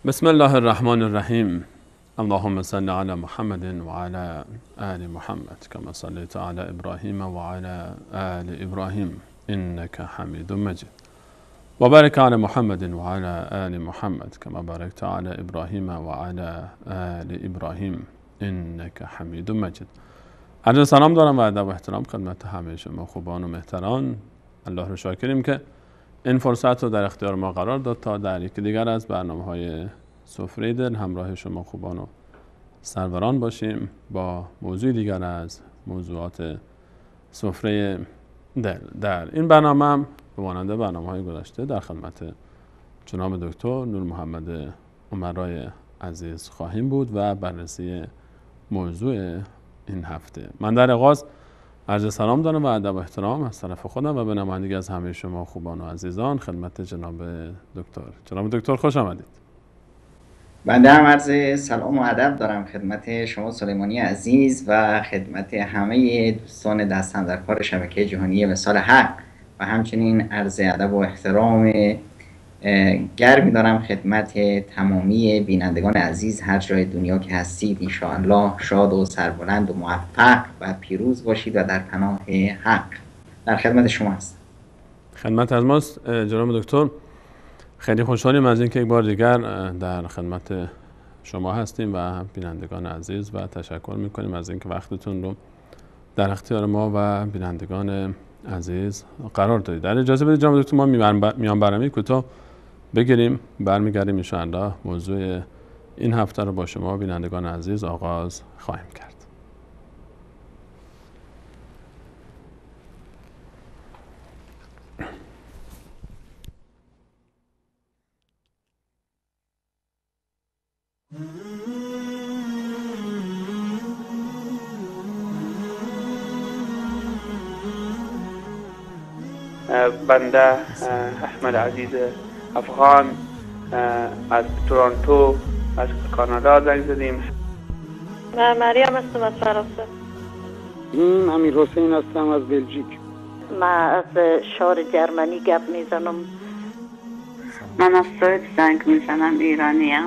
بسم الله الرحمن الرحیم. اللهم صل علی محمد و علی آل محمد كما صليت على ابراهیم و علی آل ابراهیم انك حمید مجید و بارک علی محمد و علی آل محمد كما باركت على ابراهیم و علی آل ابراهیم انك حمید مجید. عرض سلام دارم و ادب و احترام خدمت همه شما خوبان و مهتران. الله رو شاکریم که این فرصت رو در اختیار ما قرار داد تا در یکی دیگر از برنامه‌های سفره دل همراه شما خوبان و سروران باشیم با موضوع دیگر از موضوعات سفره دل. در این برنامه هم به مانند برنامه‌های گذشته در خدمت جناب دکتر نور محمد عمرای عزیز خواهیم بود و بررسی موضوع این هفته. من در آغاز عرض سلام دارم و ادب و احترام از طرف خودم و به نمایندگی از همه شما خوبان و عزیزان خدمت جناب دکتر. جناب دکتر خوش آمدید. بنده هم عرض سلام و ادب دارم خدمت شما سلیمانی عزیز و خدمت همه دوستان دستن در کار شبکه جهانی وصال حق و همچنین عرض ادب و احترام گرمی دارم خدمت تمامی بینندگان عزیز هر جای دنیا که هستید. انشاءالله شاد و سربلند و موفق و پیروز باشید و در پناه حق. در خدمت شما هستم. خدمت از ماست جناب دکتر. خیلی خوشحالیم از اینکه یک بار دیگر در خدمت شما هستیم و بینندگان عزیز و تشکر میکنیم از اینکه وقتتون رو در اختیار ما و بینندگان عزیز قرار دادید. در اجازه بدید جناب دکتر ما میان برنامه کوتاه بگیریم، برمیگردیم انشاءالله موضوع این هفته رو با شما بینندگان عزیز آغاز خواهیم کرد. بنده احمد عزیز افغان از تورنتو از کانادا زنگ زدیم. من مریم هستم از فرانسه. امیر حسین هستم از بلژیک. من از شهر جرمنی گپ میزنم. من از سوئد زنگ میزنم، ایرانیم.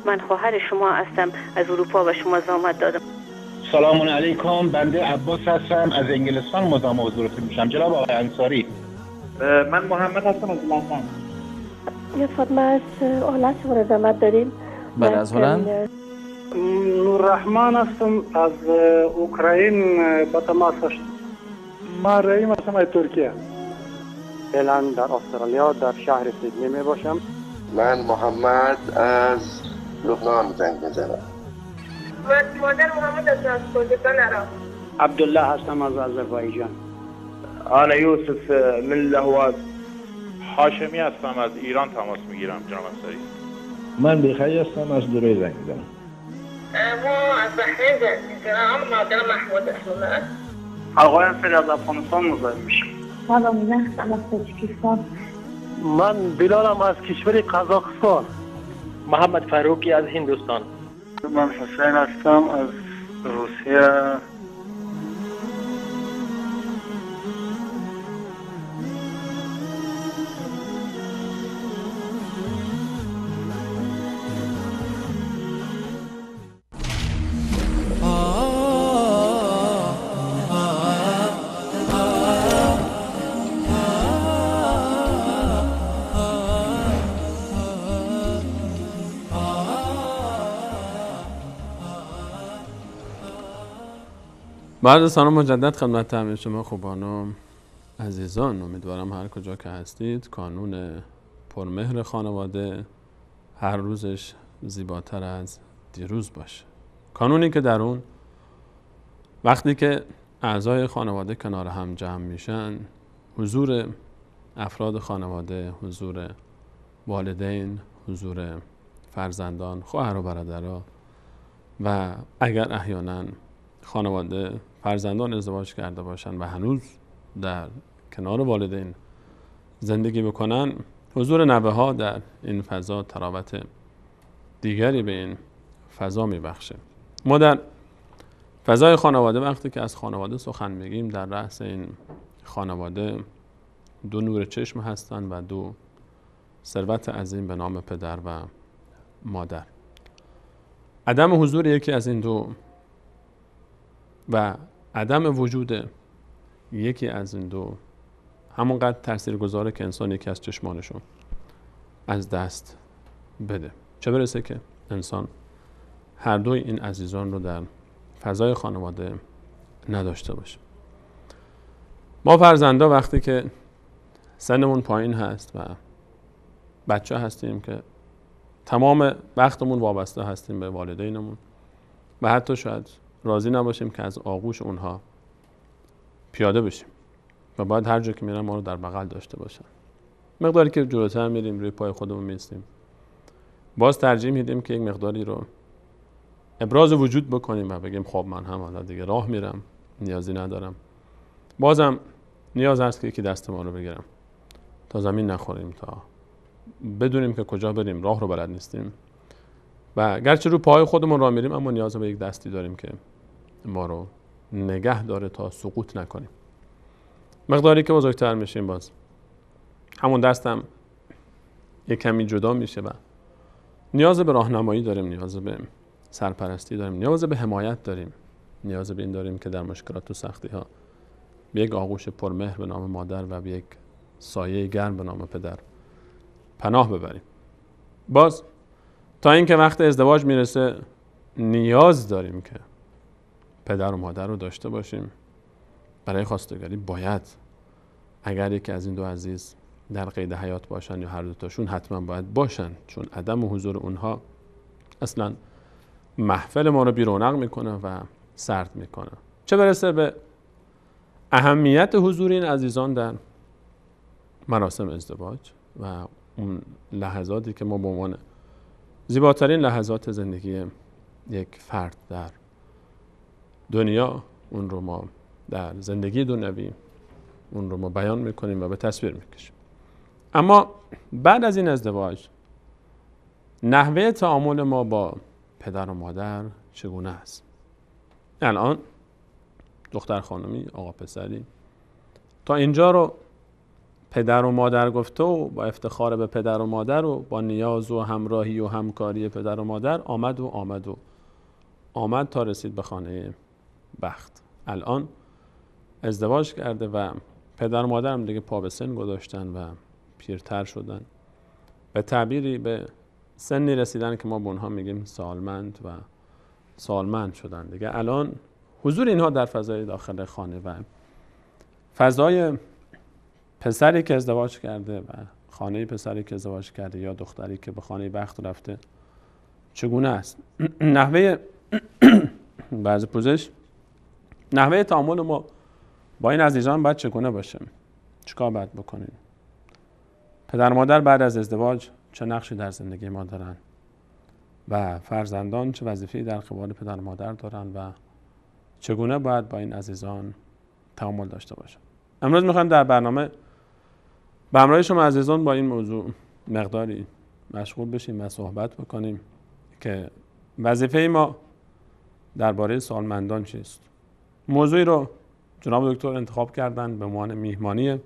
من خواهر شما هستم از اروپا و شما زحمت دادم. سلام علیکم، بنده عباس هستم از انگلستان مزاحم حضورتون میشم. جناب آقای انصاری. من محمد هستم از لندن. یه فاطمه از آلت وارد آمد داریم. بله از هلند. نوررحمن هستم از اوکراین با تماس هستم. من رحیم هستم از ترکیه. فعلا در استرالیا در شهر سیدنی می باشم. من محمد از لبنان زنگ میزنم. من مادر محمد هستم از کردستان عراق. عبدالله هستم از آذربایجان. انا یوسف من لهواز. هاشمی هستم از ایران تماس میگیرم جناب انصاری. من بخیر هستم از دبی زنگ میزنم. ما از بحرین زنگ میزنم. مادرم محمود احمد. آقای انصاری از افغانستان مزاحم میشم. سلام هستم از تاجیکستان. من بلالم از کشور قزاقستان. محمد فاروقی از هندوستان. من حسین هستم از روسیه. بعد سلام مجدد خدمت همه شما خوبان و عزیزان. امیدوارم هر کجا که هستید کانون پرمهر خانواده هر روزش زیباتر از دیروز باشه. کانونی که در اون وقتی که اعضای خانواده کنار هم جمع میشن، حضور افراد خانواده، حضور والدین، حضور فرزندان، خواهر و برادرها و اگر احیانا خانواده فرزندان ازدواج کرده باشن و هنوز در کنار والدین زندگی بکنن، حضور نوه ها در این فضا تراوت دیگری به این فضا میبخشه. ما در فضای خانواده وقتی که از خانواده سخن میگیم، در رأس این خانواده دو نور چشم هستند و دو ثروت عظیم به نام پدر و مادر. عدم حضور یکی از این دو و عدم وجود یکی از این دو همونقدر تاثیرگذاره که انسان یکی از چشمانشون از دست بده، چه برسه که انسان هر دوی این عزیزان رو در فضای خانواده نداشته باشه. ما فرزندا وقتی که سنمون پایین هست و بچه هستیم که تمام وقتمون وابسته هستیم به والدینمون و حتی شاید راضی نباشیم که از آغوش اونها پیاده بشیم و باید هر جا که میرن ما رو در بغل داشته باشن. مقداری که جلوتر میریم روی پای خودمون میستیم، باز ترجیح میدیم که یک مقداری رو ابراز وجود بکنیم و بگیم خب من هم حالا دیگه راه میرم، نیازی ندارم. بازم نیاز هست که یکی دست ما رو بگیرم تا زمین نخوریم، تا بدونیم که کجا بریم، راه رو بلد نیستیم و گرچه رو پای خودمون راه میریم اما نیاز به یک دستی داریم که ما رو نگه داره تا سقوط نکنیم. مقداری که بزرگتر میشیم باز همون دستم یک کمی جدا میشه و نیاز به راهنمایی داریم، نیاز به سرپرستی داریم، نیاز به حمایت داریم، نیاز به این داریم که در مشکلات و سختی ها به یک آغوش پرمهر به نام مادر و به یک سایه گرم به نام پدر پناه ببریم. باز تا اینکه وقت ازدواج میرسه نیاز داریم که پدر و مادر رو داشته باشیم. برای خواستگاری باید اگر یکی از این دو عزیز در قید حیات باشن یا هر دوتاشون حتما باید باشن، چون عدم حضور اونها اصلا محفل ما رو بی‌رونق میکنه و سرد میکنه. چه برسه به اهمیت حضور این عزیزان در مراسم ازدواج و اون لحظاتی که ما به عنوان زیباترین لحظات زندگی یک فرد در دنیا اون رو ما در زندگی دنیوی اون رو ما بیان میکنیم و به تصویر میکشیم. اما بعد از این ازدواج نحوه تعامل ما با پدر و مادر چگونه است؟ الان دختر خانمی، آقا پسری، تا اینجا رو پدر و مادر گفته و با افتخار به پدر و مادر و با نیاز و همراهی و همکاری پدر و مادر آمد تا رسید به خانه بخت. الان ازدواج کرده و پدر و مادر هم دیگه پا به سن گذاشتن و پیرتر شدن، به تعبیری به سنی رسیدن که ما به اونها میگیم سالمند شدن دیگه. الان حضور اینها در فضای داخل خانه و فضای پسری که ازدواج کرده و خانه پسری که ازدواج کرده یا دختری که به خانه بخت رفته چگونه است؟ نحوه بعض پوزش نحوه تعامل ما با این عزیزان باید چگونه باشه؟ چیکار باید بکنیم؟ پدر مادر بعد از ازدواج چه نقشی در زندگی ما دارن و فرزندان چه وظیفه‌ای در قبال پدر مادر دارن و چگونه باید با این عزیزان تعامل داشته باشن؟ امروز میخوایم در برنامه به همراه شما عزیزان با این موضوع مقداری مشغول بشیم و صحبت بکنیم که وظیفه ما درباره سالمندان چیست. موضوعی رو جناب دکتر انتخاب کردن به عنوان میهمانی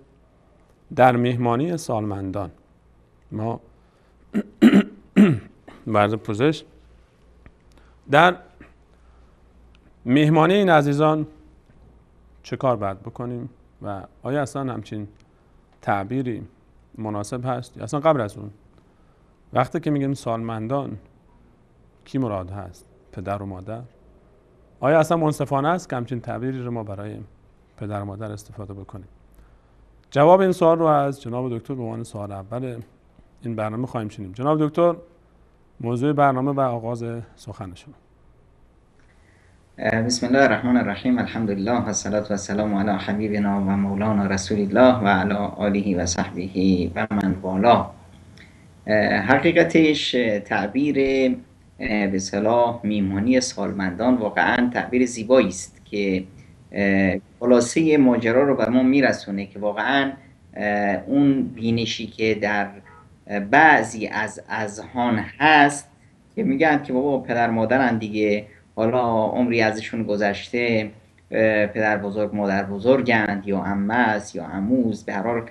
در میهمانی سالمندان. ما برای پوزش در میهمانی این عزیزان چه کار باید بکنیم و آیا اصلا همچین تعبیری مناسب هست یا اصلا قبل از اون وقتی که میگیم سالمندان کی مراد هست؟ پدر و مادر؟ آیا اصلا منصفانه است که همچین تعبیری رو ما برای پدر و مادر استفاده بکنیم؟ جواب این سوال رو از جناب دکتر به عنوان سوال اول این برنامه خواهیم شنید. جناب دکتر، موضوع برنامه و آغاز سخن شما. بسم الله الرحمن الرحیم. الحمدلله و الصلاة و السلام علی حبیبنا و مولانا رسول الله و علی آله و صحبه و من والاه. حقیقتش تعبیر به اصطلاح میهمانی سالمندان واقعا تعبیر زیبایی است که خلاصه ماجرا رو بر ما میرسونه که واقعا اون بینشی که در بعضی از اذهان هست که میگن که بابا پدر مادرن دیگه، حالا عمری ازشون گذشته، پدر بزرگ مادر بزرگند یا عمه است یا عموست، به هر حال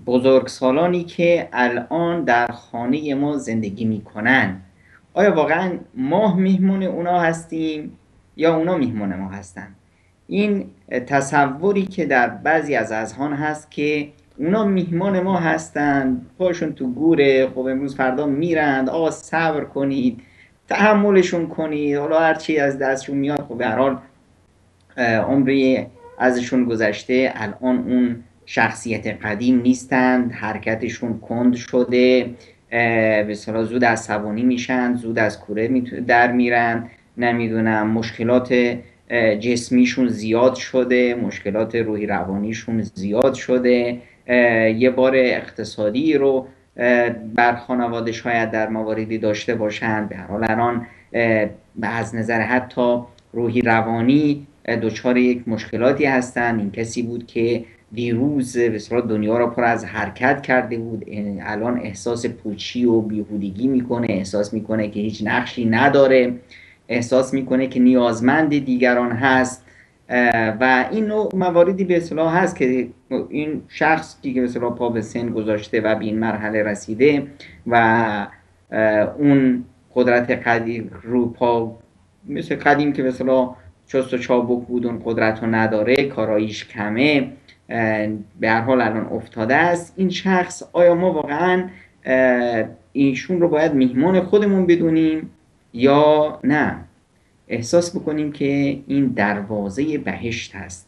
بزرگ سالانی که الان در خانه ما زندگی میکنن آیا واقعا ما میهمون اونا هستیم یا اونا میهمون ما هستن؟ این تصوری که در بعضی از اذهان هست که اونا میهمان ما هستن، پاشون تو گوره، خب امروز فردا میرند، آقا صبر کنید، تحملشون کنید، حالا هرچی از دستشون میاد، خب به هر حال عمری ازشون گذشته، الان اون شخصیت قدیم نیستند، حرکتشون کند شده، به اصطلاح زود عصبانی میشن، زود از کوره در میرن، نمیدونم مشکلات جسمیشون زیاد شده، مشکلات روحی روانیشون زیاد شده، یه بار اقتصادی رو بر خانواده شاید در مواردی داشته باشند، به هر حال الان از نظر حتی روحی روانی دچار یک مشکلاتی هستند. این کسی بود که دیروز به اصطلاح دنیا را پر از حرکت کرده بود، الان احساس پوچی و بیهودگی میکنه، احساس میکنه که هیچ نقشی نداره، احساس میکنه که نیازمند دیگران هست و این نوع مواردی به اصطلاح هست که این شخص که به اصطلاح پا به سن گذاشته و به این مرحله رسیده و اون قدرت قدیم رو پا مثل قدیم که به اصطلاح چست و چابک بود، اون قدرت رو نداره، کاراییش کمه، به هر حال الان افتاده است. این شخص آیا ما واقعا ایشون رو باید میهمان خودمون بدونیم یا نه احساس بکنیم که این دروازه بهشت هست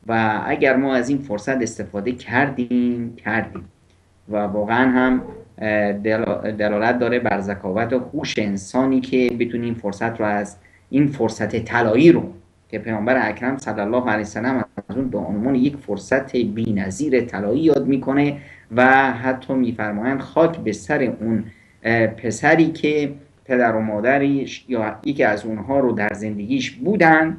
و اگر ما از این فرصت استفاده کردیم و واقعا هم دلالت داره بر ذکاوت و هوش انسانی که بتونیم فرصت رو از این فرصت طلایی رو که پیامبر اکرم صلی الله علیه وسلم از اون به عنوان یک فرصت بی‌نظیر طلایی یاد میکنه و حتی میفرمایند خاک به سر اون پسری که پدر و مادریش یا یکی از اونها رو در زندگیش بودن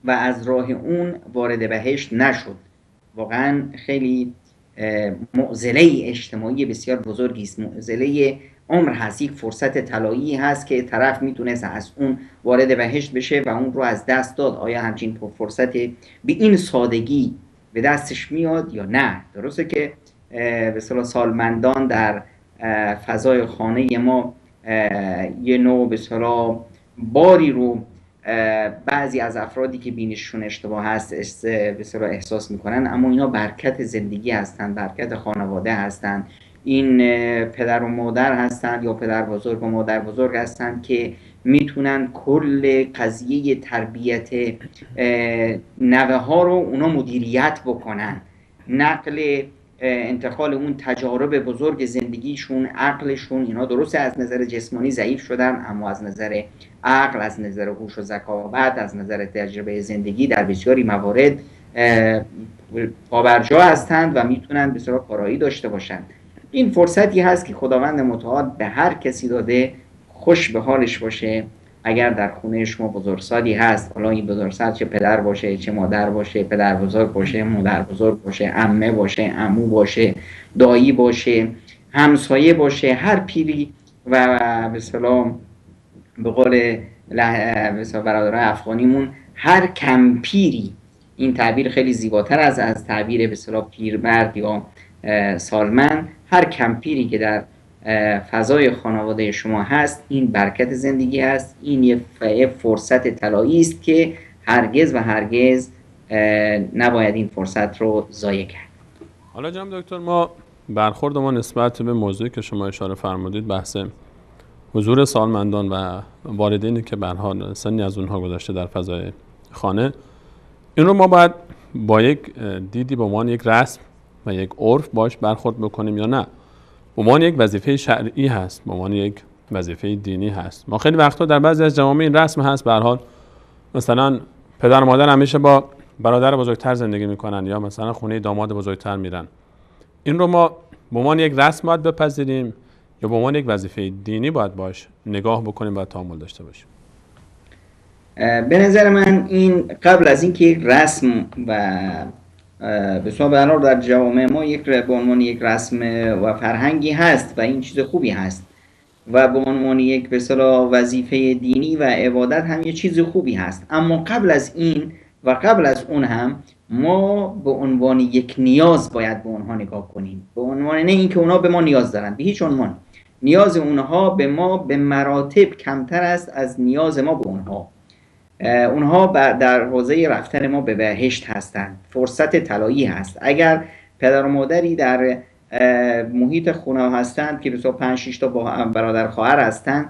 و از راه اون وارد بهشت نشد. واقعا خیلی معضله اجتماعی بسیار بزرگی است، معضله عمر هست، یک فرصت طلایی هست که طرف میتونست از اون وارد بهشت بشه و اون رو از دست داد. آیا همچین فرصت به این سادگی به دستش میاد یا نه؟ درسته که به اصطلاح سالمندان در فضای خانه ما یه نوع به اصطلاح باری رو بعضی از افرادی که بینششون اشتباه هست به اصطلاح احساس میکنن، اما اینا برکت زندگی هستن، برکت خانواده هستن. این پدر و مادر هستن یا پدر بزرگ و مادر بزرگ هستن که میتونن کل قضیه تربیت نوه ها رو اونا مدیریت بکنن، نقل انتقال اون تجارب بزرگ زندگیشون، عقلشون. اینا درسته از نظر جسمانی ضعیف شدن، اما از نظر عقل، از نظر هوش و ذکاوت، از نظر تجربه زندگی در بسیاری موارد پابرجا هستند و میتونن بسیار کارایی داشته باشند. این فرصتی هست که خداوند متعال به هر کسی داده، خوش به حالش باشه. اگر در خونه شما بزرگسالی هست، حالا این بزرگسال چه پدر باشه، چه مادر باشه، پدر بزرگ باشه، مادر بزرگ باشه، عمه باشه، عمو باشه، دایی باشه، همسایه باشه، هر پیری و به اصطلاح به قول برادران افغانیمون هر کمپیری، این تعبیر خیلی زیباتر از تعبیر به اصطلاح پیرمرد یا سالمند، هر کمپیری که در فضای خانواده شما هست، این برکت زندگی هست، این یه فرصت طلایی است که هرگز و هرگز نباید این فرصت رو ضایع کرد. حالا جناب دکتر، ما برخورد ما نسبت به موضوعی که شما اشاره فرمودید، بحث حضور سالمندان و والدینی که به هر حال سنی از اونها گذشته در فضای خانه، این رو ما باید با یک دیدی به عنوان یک رسم و یک عرف باش برخورد بکنیم یا نه؟ به عنوان یک وظیفه شرعی هست، به عنوان یک وظیفه دینی هست. ما خیلی وقتا در بعضی از جوامع این رسم هست، به هر حال مثلا پدر و مادر همیشه با برادر بزرگتر زندگی میکنن یا مثلا خونه داماد بزرگتر میرن. این رو ما به عنوان یک رسم باید بپذیریم یا به عنوان یک وظیفه دینی باید باش نگاه بکنیم و تعامل داشته باشیم؟ به نظر من این قبل از اینکه یک رسم و به صورت برحال در جوامع ما به عنوان یک رسم و فرهنگی هست و این چیز خوبی هست و به عنوان یک به اصطلاح وظیفه دینی و عبادت هم یه چیز خوبی هست، اما قبل از این و قبل از اون هم ما به عنوان یک نیاز باید به اونها نگاه کنیم، به عنوان نه اینکه اونها به ما نیاز دارن، به هیچ عنوان. نیاز اونها به ما به مراتب کمتر است از نیاز ما به اونها. اونها در حوزه رفتن ما به بهشت هستند، فرصت طلایی هست. اگر پدر و مادری در محیط خونه هستند که 25-6 تا برادر خواهر هستند،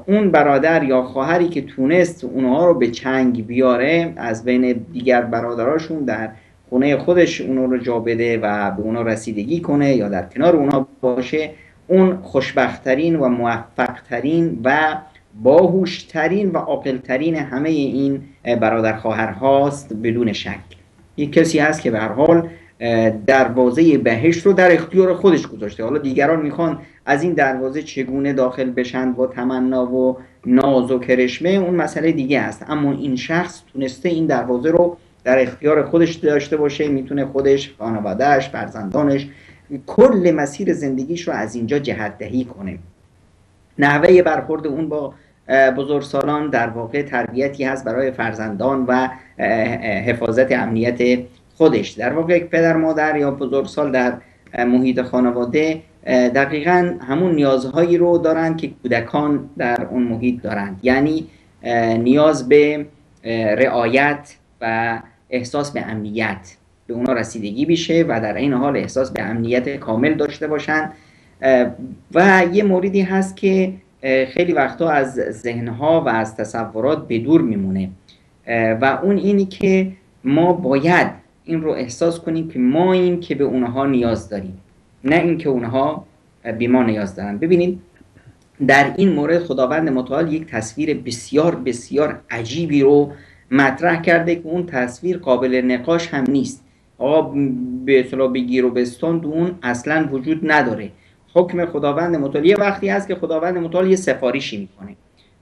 اون برادر یا خواهری که تونست اونها رو به چنگ بیاره از بین دیگر برادراشون در خونه خودش اونها رو جا بده و به اونها رسیدگی کنه یا در کنار اونها باشه، اون خوشبخت‌ترین و موفق‌ترین و باهوشترین و عاقل‌ترین همه این برادر خواهرهاست بدون شک. یک کسی هست که به هر حال دروازه بهشت رو در اختیار خودش گذاشته. حالا دیگران میخوان از این دروازه چگونه داخل بشن با تمنا و ناز و کرشمه، اون مسئله دیگه است، اما این شخص تونسته این دروازه رو در اختیار خودش داشته باشه. میتونه خودش، خانوادهش، فرزندانش، کل مسیر زندگیش رو از اینجا جهت دهی کنه. نحوه برخورد اون با بزرگسالان در واقع تربیتی هست برای فرزندان و حفاظت امنیت خودش. در واقع یک پدر مادر یا بزرگسال در محیط خانواده دقیقاً همون نیازهایی رو دارن که کودکان در اون محیط دارند، یعنی نیاز به رعایت و احساس به امنیت به اونا رسیدگی بشه و در این حال احساس به امنیت کامل داشته باشن. و یه موردی هست که خیلی وقتا از ذهنها و از تصورات به دور میمونه و اون اینی که ما باید این رو احساس کنیم که ما این که به اونها نیاز داریم، نه این که اونها به ما نیاز دارن. ببینید در این مورد خداوند متعال یک تصویر بسیار بسیار عجیبی رو مطرح کرده که اون تصویر قابل نقاش هم نیست. آقا به اصطلاح بگیر و بستان اون اصلا وجود نداره. حکم خداوند متعال یه وقتی هست که خداوند متعال یه سفارشی میکنه.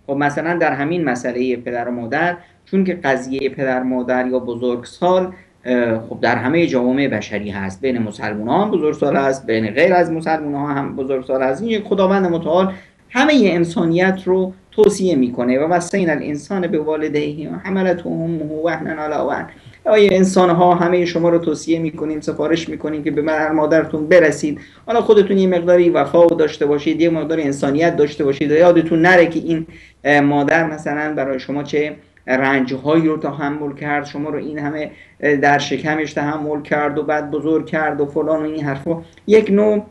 خب مثلا در همین مسئله پدر و مادر، چون که قضیه پدر مادر یا بزرگسال خب در همه جوامع بشری هست، بین مسلمان ها هم بزرگسال هست، بین غیر از مسلمان ها هم بزرگسال هست. این خداوند متعال همه انسانیت رو توصیه میکنه و وصینا الانسان به والدیه حملته امه وهنا علی وهن. آیا انسان ها همه شما رو توصیه میکنیم، سفارش میکنیم که به مادرتون برسید، حالا خودتون یه مقداری وفا داشته باشید، یه مقداری انسانیت داشته باشید، یادتون نره که این مادر مثلا برای شما چه رنجهایی رو تحمل کرد، شما رو این همه در شکمش تحمل کرد و بعد بزرگ کرد و فلان و این حرفا. یک نوع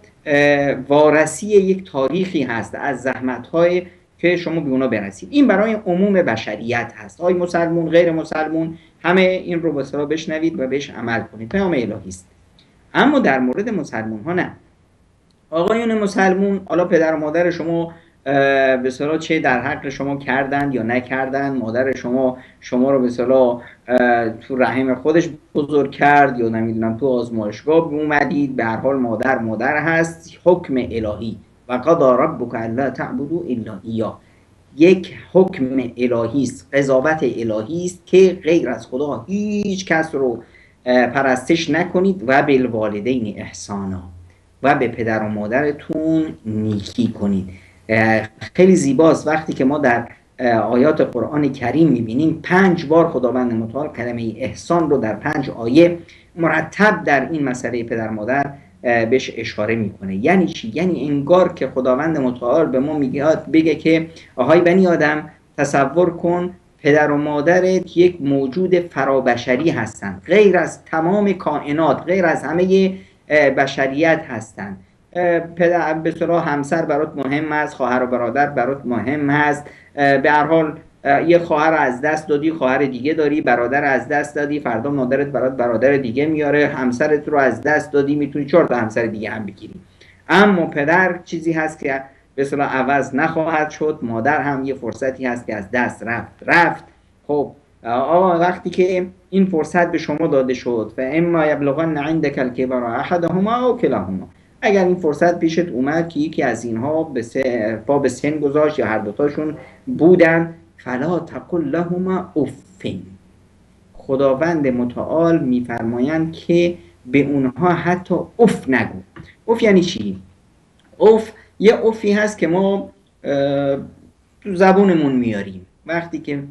وارسی یک تاریخی هست از زحمت‌های که شما به اونا برسید. این برای عموم بشریت هست، های مسلمون غیر مسلمون همه این رو بسیار بشنوید و بهش عمل کنید، پیام الهی است. اما در مورد مسلمون ها نه. آقایون مسلمون، حالا پدر و مادر شما به اصطلاح چه در حق شما کردند یا نکردند، مادر شما رو به اصطلاح تو رحم خودش بزرگ کرد یا نمیدونم تو آزمایشگاه اومدید، به هر حال مادر هست. حکم الهی و قضا ربک الا تعبدوا الا ایاه، یک حکم الهی است، قضاوت الهی است که غیر از خدا هیچ کس رو پرستش نکنید و بالوالدین احسانا، و به پدر و مادرتون نیکی کنید. خیلی زیباست وقتی که ما در آیات قرآن کریم میبینیم 5 بار خداوند متعال کلمه احسان رو در 5 آیه مرتب در این مسئله پدر مادر بهش اشاره میکنه. یعنی چی؟ یعنی انگار که خداوند متعال به ما بگه که آهای بنی آدم، تصور کن پدر و مادرت یک موجود فرابشری هستند، غیر از تمام کائنات، غیر از همه بشریت هستند. پدر به اصطلاح همسر برات مهم است، خواهر و برادر برات مهم است، به هر حال یه خواهر از دست دادی، خواهر دیگه داری، برادر از دست دادی، فردا مادرت برات برادر دیگه میاره، همسرت رو از دست دادی، میتونی 4 تا همسر دیگه هم بگیری. اما پدر چیزی هست که به اصطلاح عوض نخواهد شد، مادر هم یه فرصتی هست که از دست رفت. خب آقا وقتی که این فرصت به شما داده شد، فاما یبلغن عندک الکبر احدهما او کلاهما، اگر این فرصت پیشت اومد که یکی از اینها پا به سن گذاشت یا هر دوتاشون بودن، فلا تقل لهما اف، خداوند متعال میفرمایند که به اونها حتی اف نگو. اف یعنی چی؟ اف یه افی هست که ما تو زبونمون میاریم وقتی که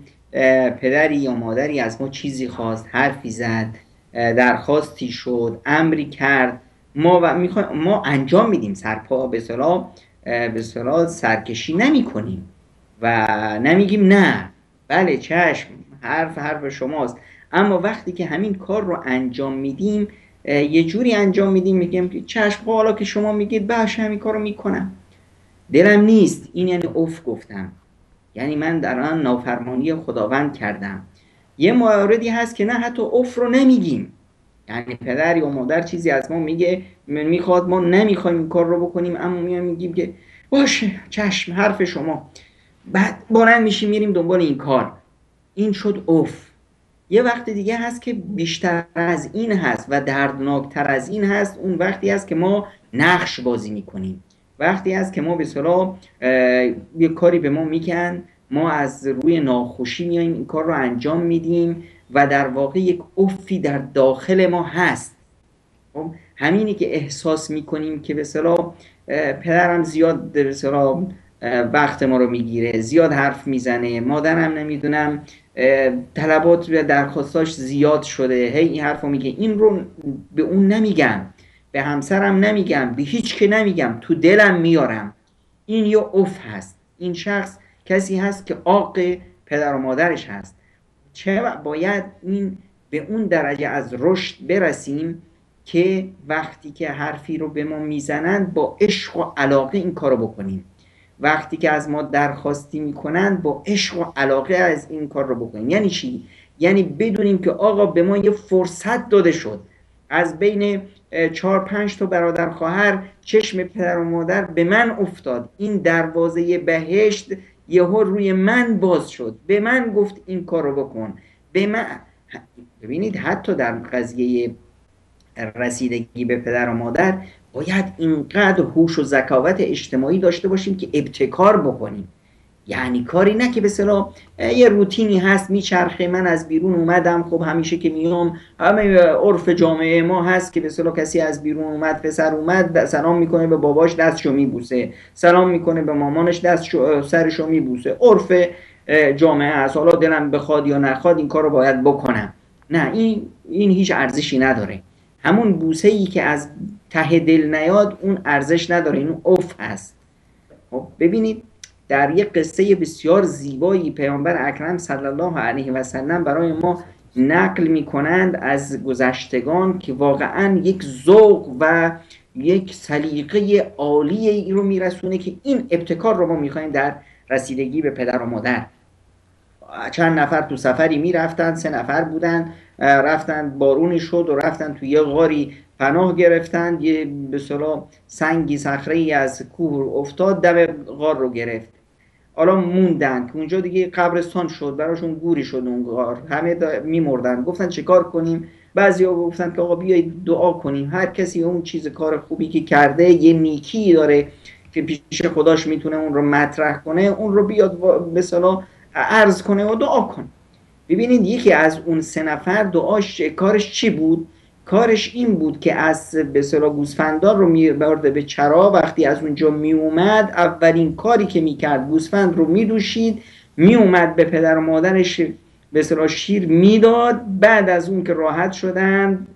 پدری یا مادری از ما چیزی خواست، حرفی زد، درخواستی شد، امری کرد، ما انجام میدیم، سرپا به اصطلاح به اصطلاح سرکشی نمی کنیم و نمیگیم نه بله چشم حرف شماست، اما وقتی که همین کار رو انجام میدیم یه جوری انجام میدیم میگیم که چشم حالا که شما میگید باشه همین کار رو میکنم، دلم نیست، این یعنی اوف گفتم، یعنی من در آن نافرمانی خداوند کردم. یه موردی هست که نه حتی اوف رو نمیگیم، یعنی پدر یا مادر چیزی از ما میگه میخواد ما نمیخوایم این کار رو بکنیم اما میگیم که باشه چشم حرف شما، بعد بلند میشیم میریم دنبال این کار، این شد اوف. یه وقت دیگه هست که بیشتر از این هست و دردناکتر از این هست، اون وقتی هست که ما نقش بازی میکنیم، وقتی هست که ما به اصطلاح یه کاری به ما میگن، ما از روی ناخوشی میایم این کار رو انجام میدیم و در واقع یک افی در داخل ما هست. همینی که احساس میکنیم که به اصطلاح پدرم زیاد به اصطلاح وقت ما رو میگیره، زیاد حرف میزنه، مادرم نمیدونم طلبات و درخواستاش زیاد شده، هی این حرف رو میگه، این رو به اون نمیگم، به همسرم نمیگم، به هیچ که نمیگم، تو دلم میارم. این یه اف هست. این شخص کسی هست که عاق پدر و مادرش هست. چه باید این به اون درجه از رشد برسیم که وقتی که حرفی رو به ما میزنند با عشق و علاقه این کارو بکنیم، وقتی که از ما درخواستی میکنند با عشق و علاقه از این کار رو بکنیم. یعنی چی؟ یعنی بدونیم که آقا به ما یه فرصت داده شد، از بین 4-5 تا برادر خواهر چشم پدر و مادر به من افتاد، این دروازه بهشت یهو روی من باز شد، به من گفت این کار رو بکن، به من. ببینید حتی در قضیه رسیدگی به پدر و مادر باید اینقدر هوش و ذکاوت اجتماعی داشته باشیم که ابتکار بکنیم. یعنی کاری نه که به اصطلاح یه روتینی هست میچرخه، من از بیرون اومدم، خب همیشه که میام همه عرف جامعه ما هست که به اصطلاح کسی از بیرون اومد، پسر اومد سلام میکنه به باباش دستشو میبوسه، سلام میکنه به مامانش سرشو میبوسه، عرف جامعه هست. حالا دلم بخواد یا نخواد این کارو باید بکنم. نه، این هیچ ارزشی نداره. همون بوسه ای که از ته دل نیاد اون ارزش نداره، این اوف هست. خب ببینید در یک قصه بسیار زیبایی پیامبر اکرم صلی الله علیه و سلم برای ما نقل میکنند از گذشتگان که واقعا یک ذوق و یک سلیقه عالی ای رو میرسونه که این ابتکار رو ما میخوایم در رسیدگی به پدر و مادر. چند نفر تو سفری میرفتن، 3 نفر بودن، رفتن بارونی شد و رفتن تو یه غاری پناه گرفتن، یه به اصطلاح سنگی صخره‌ای از کوه افتاد دم غار رو گرفت. حالا موندن که اونجا دیگه قبرستان شد، براشون گوری شد اون غار، همه میمردن. گفتن چه کار کنیم؟ بعضیا گفتن که آقا بیایید دعا کنیم، هر کسی اون چیز کار خوبی که کرده، یه نیکی داره که پیش خداش میتونه اون رو مطرح کنه، اون رو بیاد به اصطلاح عرض کنه و دعا کنه. ببینید یکی از اون 3 نفر دعاش کارش چی بود؟ کارش این بود که از به اصطلاح گوسفندان رو میبرده به چرا، وقتی از اونجا میومد اولین کاری که میکرد گوسفند رو میدوشید، میومد به پدر و مادرش به اصطلاح شیر میداد، بعد از اون که راحت شدن،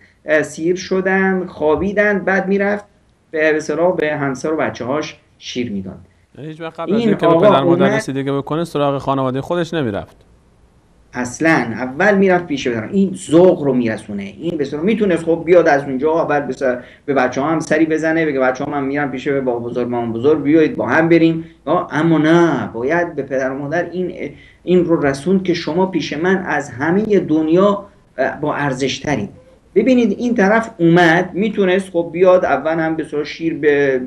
سیر شدن، خوابیدن، بعد میرفت به اصطلاح به همسر و بچه‌هاش شیر میداد. یعنی هیچ وقت قبل از اینکه به پدر مادر رسیدگی بکنه سراغ خانواده خودش نمیرفت. اصلا اول میرفت پیش پدر. این ذوق رو میرسونه. این به اصطلاح میتونست خب بیاد از اونجا اول به بچه‌ها هم سری بزنه، بگه بچه‌ها من میرم پیش بابا بزرگ مامان بزرگ، بیایید با هم بریم. اما نه، باید به پدر و مادر این رو رسوند که شما پیش من از همه دنیا با ارزش ترید. ببینید این طرف اومد، میتونست خب بیاد اول هم به صورت شیر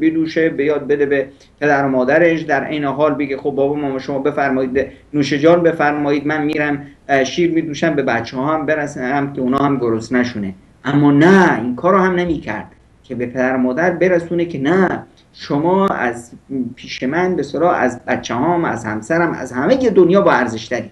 بدوشه، بیاد بده به پدر و مادرش، در عین حال بگه خب بابا ماما شما بفرمایید نوش جان بفرمایید، من میرم شیر میدوشم به بچه‌ها هم برسونم که اونا هم گرسنه نشونه. اما نه، این کارو هم نمیکرد که به پدر و مادر برسونه که نه، شما از پیش من به صورت از بچه‌هام، از همسرم، از همه دنیا با ارزش ترید.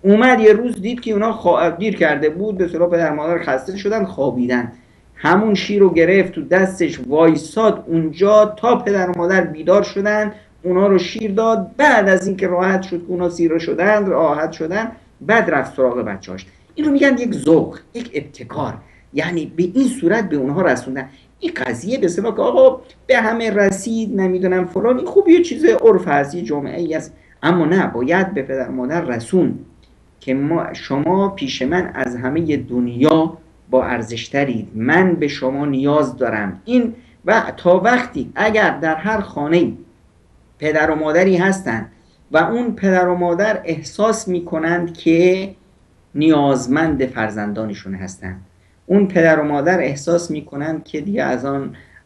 اومد یه روز دید که اونا دیر کرده بود، به اصطلاح پدر مادر خسته شدن، خوابیدن. همون شیر رو گرفت تو دستش، وایساد اونجا تا پدر و مادر بیدار شدن، اونا رو شیر داد. بعد از اینکه راحت شد که اونا سیر شدن، راحت شدن، بعد رفت سراغ بچه‌هاش. این رو میگن یک ذوق، یک ابتکار. یعنی به این صورت به اونها رسوندن. این قضیه به اصطلاح که آقا به همه رسید نمیدونم فلان، این خوب یه چیز عرف هست، یه جامعه ای است، اما نه، باید به پدر مادر رسون که شما پیش من از همه دنیا با ارزشترید، من به شما نیاز دارم. این و تا وقتی اگر در هر خانه پدر و مادری هستند و اون پدر و مادر احساس میکنند که نیازمند فرزندانشون هستند، اون پدر و مادر احساس میکنند که دیگه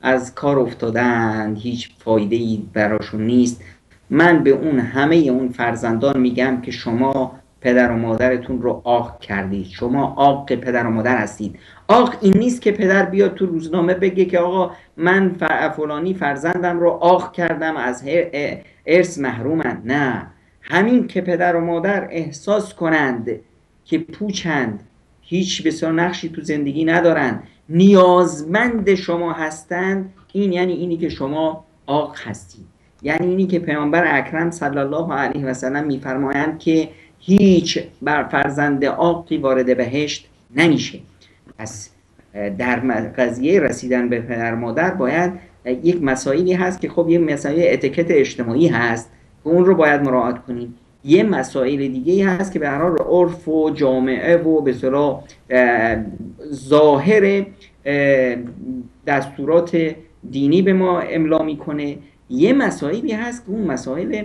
از کار افتادن، هیچ فایده ای براشون نیست، من به اون همه اون فرزندان میگم که شما پدر و مادرتون رو عاق کردید، شما عاق پدر و مادر هستید. عاق این نیست که پدر بیاد تو روزنامه بگه که آقا من فلانی فرزندم رو عاق کردم، از ارث محرومند. نه، همین که پدر و مادر احساس کنند که پوچند، هیچ بسیار نقشی تو زندگی ندارن، نیازمند شما هستند، این یعنی اینی که شما عاق هستید. یعنی اینی که پیامبر اکرم صلی الله علیه و سلم میفرمایند که هیچ بر فرزند عاقی وارد بهشت نمیشه. پس در قضیه رسیدن به پدر مادر باید یک مسائلی هست که خب یک مسائل اتیکت اجتماعی هست که اون رو باید مراعات کنیم. یه مسائل دیگه هست که به هر حال عرف و جامعه و به اصطلاح ظاهر دستورات دینی به ما املا میکنه. یه مسائلی هست که اون مسائل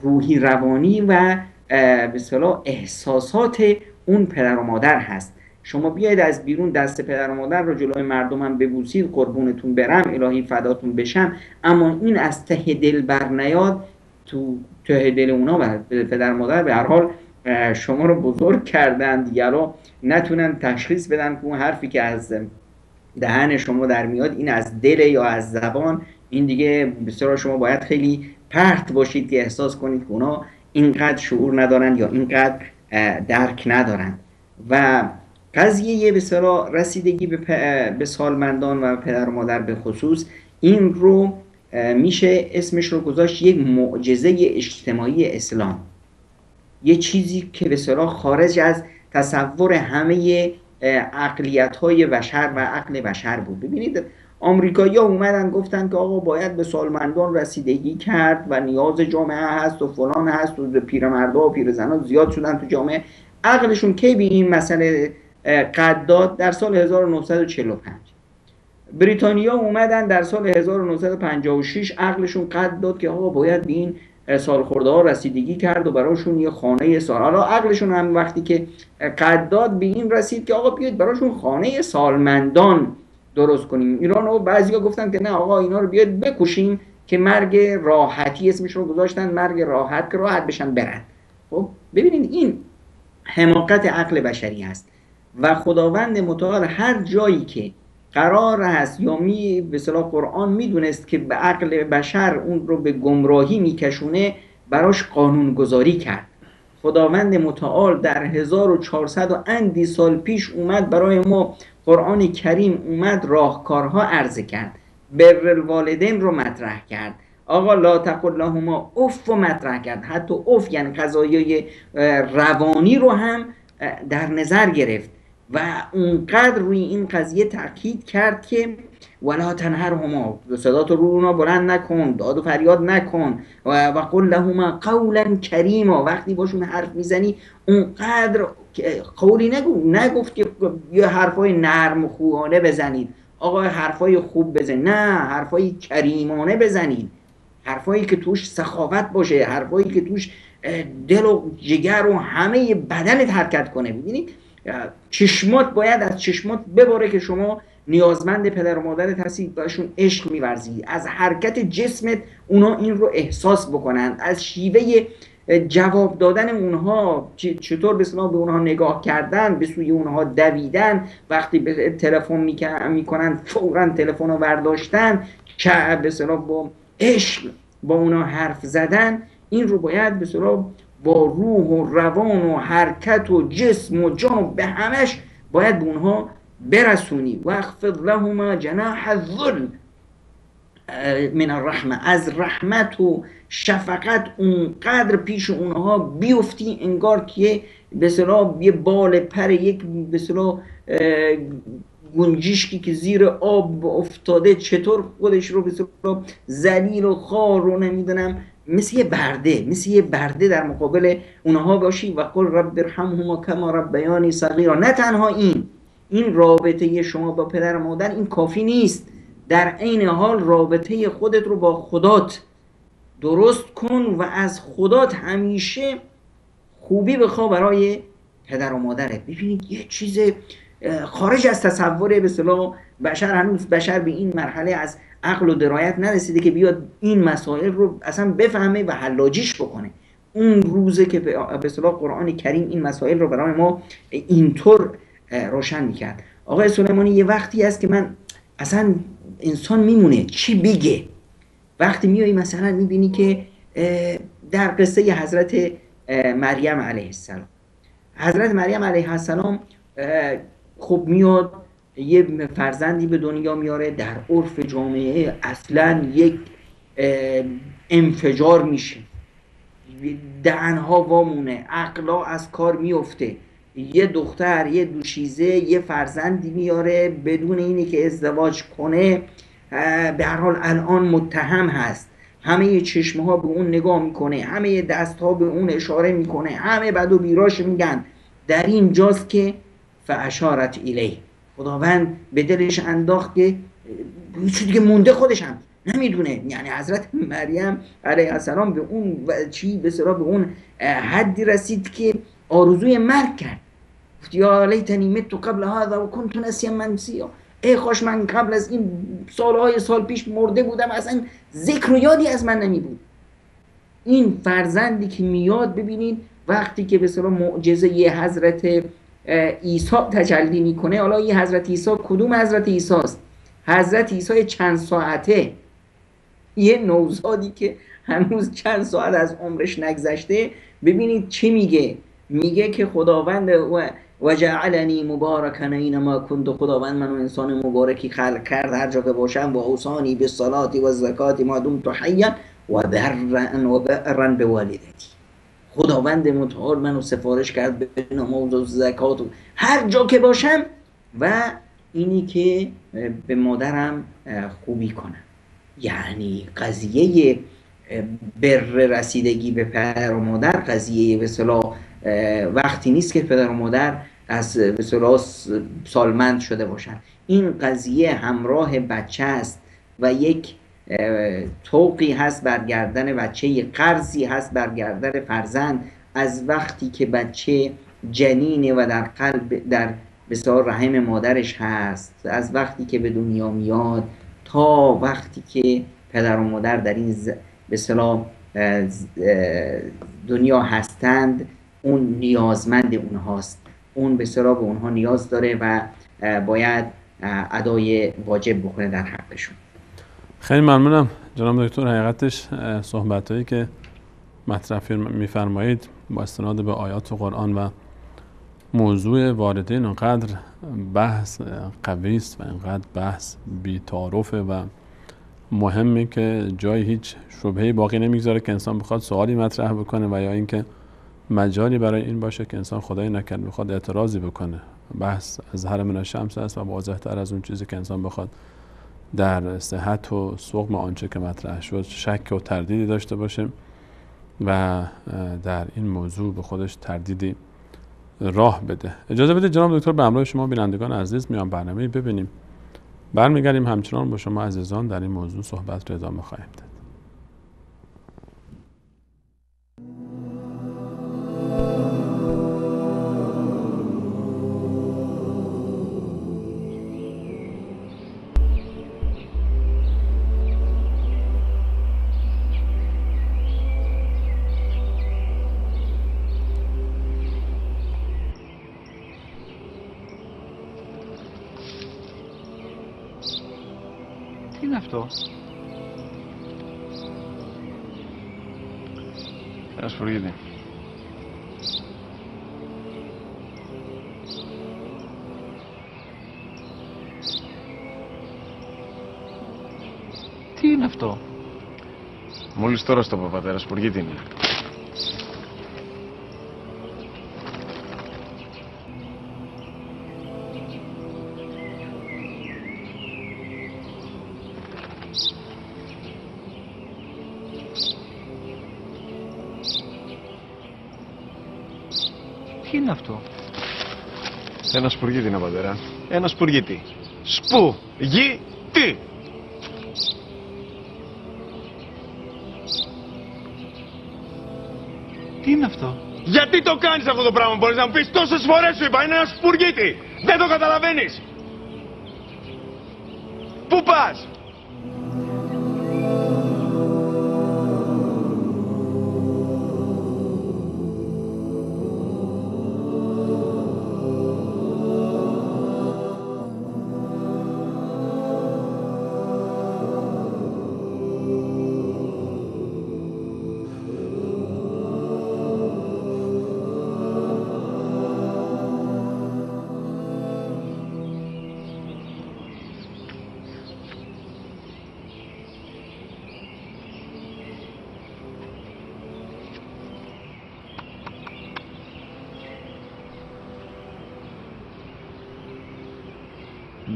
روحی روانی و به اصطلاح احساسات اون پدر و مادر هست. شما بیاید از بیرون دست پدر و مادر رو جلوی مردم هم ببوسید، قربونتون برم، الهی فداتون بشم، اما این از ته دل بر نیاد، تو ته دل اونا و پدر و مادر به هر حال شما رو بزرگ کردن، دیگه رو نتونن تشخیص بدن که اون حرفی که از دهن شما در میاد این از دل یا از زبان. این دیگه بسیار شما باید خیلی پرت باشید که احساس کنید که اونا اینقدر شعور ندارن یا اینقدر درک ندارن. و قضیه به اصطلاح رسیدگی به سالمندان و پدر و مادر به خصوص، این رو میشه اسمش رو گذاشت یک معجزه اجتماعی اسلام، یه چیزی که به اصطلاح خارج از تصور همه عقلیت‌های بشر و عقل بشر بود. ببینید آمریکایی‌ها اومدن گفتن که آقا باید به سالمندان رسیدگی کرد و نیاز جامعه هست و فلان هست و پیرمردها و پیرزنها زیاد شدن تو جامعه. عقلشون کی به این مسئله قد داد؟ در سال 1945. بریتانیا اومدن در سال 1956 عقلشون قد داد که آقا باید به این سالخورده‌ها رسیدگی کرد و براشون یه خانه سال. حالا عقلشون هم وقتی که قد داد به این رسید که آقا بیاید براشون خانه سالمندان درست کنیم. ایران و بعضیا گفتن که نه آقا اینا رو بیاید بکشیم که مرگ راحتی اسمش رو گذاشتن، مرگ راحت که راحت بشن برن. خب ببینید این حماقت عقل بشری هست و خداوند متعال هر جایی که قرار هست یا به اصطلاح قرآن میدونست که به عقل بشر اون رو به گمراهی میکشونه، براش قانون گذاری کرد. خداوند متعال در 1400 و اندی سال پیش اومد برای ما قرآن کریم اومد راهکارها عرضه کرد، بر الوالدین رو مطرح کرد، آقا لا تقل لهما اف رو مطرح کرد، حتی اف یعنی قضایای روانی رو هم در نظر گرفت و اونقدر روی این قضیه تاکید کرد که ولا تنهرهما، صداتو رو اونا بلند نکن، داد و فریاد نکن، و قل لهما قولا کریما، وقتی باشون حرف میزنی اونقدر قولی نگفت که یه حرفای نرم و خوبانه بزنید، آقا حرفای خوب بزنید، نه، حرفای کریمانه بزنید، حرفایی که توش سخاوت باشه، حرفایی که توش دل و جگر و همه بدنت حرکت کنه. ببینید چشمات باید از چشمات بباره که شما نیازمند پدر و مادرت هستی، باشون عشق می‌ورزی، از حرکت جسمت اونا این رو احساس بکنن، از شیوه جواب دادن اونها، چطور به اصطلاح به اونها نگاه کردن، به سوی اونها دویدن، وقتی به تلفن میکنن فوراً تلفن رو برداشتن، که به اصطلاح با عشق با اونها حرف زدن. این رو باید به اصطلاح با روح و روان و حرکت و جسم و جان به همش باید به اونها برسونی. و اخفض لهما جناح الذل من الرحمه، از رحمت و شفقت اونقدر پیش اونها بیفتی انگار که به اصطلاح یه بال پر یک به اصطلاح گنجشکی که زیر آب افتاده چطور خودش رو به اصطلاح ذلیل و خوار رو نمیدونم مثل یه برده در مقابل اونها باشی و قل رب ارحمهما کما ربیانی صغیرا. نه تنها این رابطه شما با پدر و مادر این کافی نیست، در عین حال رابطه خودت رو با خدات درست کن و از خدات همیشه خوبی بخوا برای پدر و مادرت. ببینید یه چیز خارج از تصور به اصطلاح بشر، هنوز بشر به این مرحله از عقل و درایت نرسیده که بیاد این مسائل رو اصلا بفهمه و حلاجیش بکنه. اون روزه که به اصطلاح قرآن کریم این مسائل رو برای ما اینطور روشن میکرد. آقای سلیمانی یه وقتی هست که من اصلا انسان میمونه چی بگه. وقتی میایی مثلا میبینی که در قصه حضرت مریم علیه السلام، حضرت مریم علیه السلام خب میاد یه فرزندی به دنیا میاره، در عرف جامعه اصلا یک انفجار میشه، دهنها وامونه، عقلا از کار میفته. یه دختر یه دوشیزه یه فرزندی میاره بدون اینی که ازدواج کنه، به هر حال الان متهم هست، همه چشمه ها به اون نگاه میکنه، همه دست ها به اون اشاره میکنه، همه بد و بیراش میگن. در این جاست که فاشارت الیه، خداوند به دلش انداخت که چیزی دیگه مونده خودش هم نمیدونه. یعنی حضرت مریم علیه السلام به اون به اون حدی رسید که آرزوی مرگ کرد. گفت یا لیتنی مت قبل هذا و کنت نسیا منسیا، ای خوش من قبل از این سال پیش مرده بودم، اصلا ذکر و یادی از من نمی بود. این فرزندی که میاد، ببینید وقتی که به اصطلاح معجزه یه حضرت عیسی تجلی میکنه، حالا یه حضرت عیسی کدوم حضرت عیسی است؟ حضرت عیسی چند ساعته، یه نوزادی که هنوز چند ساعت از عمرش نگذشته. ببینید چی میگه که خداوند و جعلنی مبارکا اینما کنت، خداوند منو انسان مبارکی خلق کرد هر جا که باشم، و اوصانی بالصلاة و الزکات ما دمت حیا و برا بوالدتی. خداوند متعال منو سفارش کرد به نماز و زکات و هر جا که باشم، و اینی که به مادرم خوبی کنم. یعنی قضیه بر رسیدگی به پدر و مادر قضیه به اصطلاح وقتی نیست که پدر و مادر از به اصطلاح سالمند شده باشن. این قضیه همراه بچه است و یک طوقی هست بر گردن بچه، یک قرضی هست بر گردن فرزند از وقتی که بچه جنینه و در قلب در بسیار رحم مادرش هست، از وقتی که به دنیا میاد تا وقتی که پدر و مادر در این به اصطلاح دنیا هستند. اون نیازمند اونهاست، اون به اصطلاح به اونها نیاز داره و باید ادای واجب بکنه در حقشون. خیلی ممنونم جناب دکتر. حقیقتش صحبتایی که مطرح میفرمایید با استناد به آیات قرآن و موضوع والدین انقدر بحث قوی است و انقدر بحث بی‌تعارفه و مهمه که جای هیچ شبهه‌ای باقی نمیگذاره که انسان بخواد سوالی مطرح بکنه و یا اینکه مجالی برای این باشه که انسان خدای نکرد بخواد اعتراضی بکنه. بحث از هر من الشمس است و واضح‌تر از اون چیزی که انسان بخواد در صحت و سقم آنچه که مطرح شد شک و تردیدی داشته باشه و در این موضوع به خودش تردیدی راه بده. اجازه بدید جناب دکتر به همراه شما بینندگان عزیز میان برنامه‌ای ببینیم، برمیگردیم همچنان با شما عزیزان در این موضوع صحبت رو ادامه خواهیم داد. That's breathing. Τι είναι αυτό? Μόλις τώρα στο πατέρα, σπουργεί την είναι. Τι είναι αυτό? Ένα σπουργίτη είναι, πατέρα. Ένα σπουργίτη. Σπου-γι-τι. Τι είναι αυτό? Γιατί το κάνεις αυτό το πράγμα, μπορείς να μου πεις? Τόσες φορές σου είπα, είναι ένα σπουργίτη. Δεν το καταλαβαίνεις. Πού πας?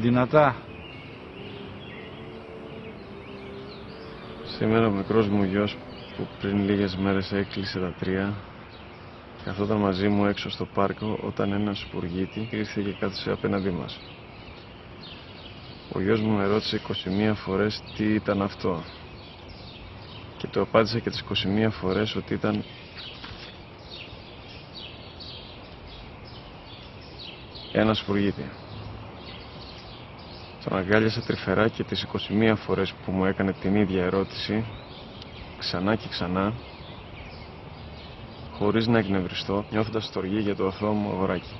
Δυνατά. Σήμερα ο μικρός μου γιος που πριν λίγες μέρες έκλεισε τα 3 καθόταν μαζί μου έξω στο πάρκο όταν ένα σπουργίτη ήρθε και κάθισε απέναντί μας. Ο γιος μου με ρώτησε 21 φορές τι ήταν αυτό και το απάντησα και τις 21 φορές ότι ήταν ένα σπουργίτη. Τον αγκάλιασα τρυφερά και τις 21 φορές που μου έκανε την ίδια ερώτηση, ξανά και ξανά, χωρίς να εκνευριστώ, νιώθοντας στοργή για το αθώο μου αγοράκι.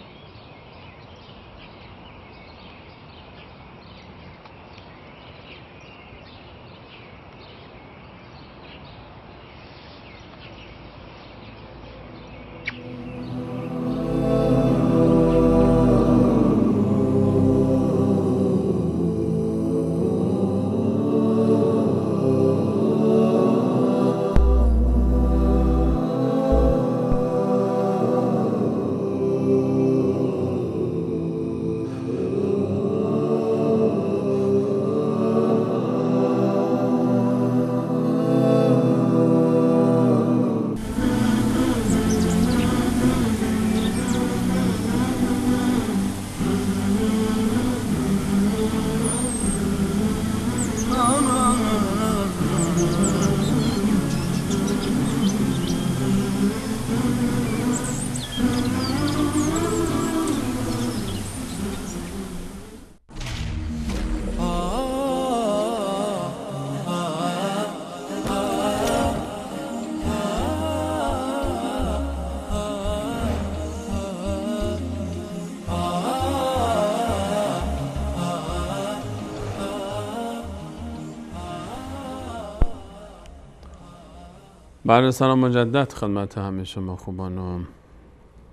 بله، سلام مجدد خدمت همه شما خوبان و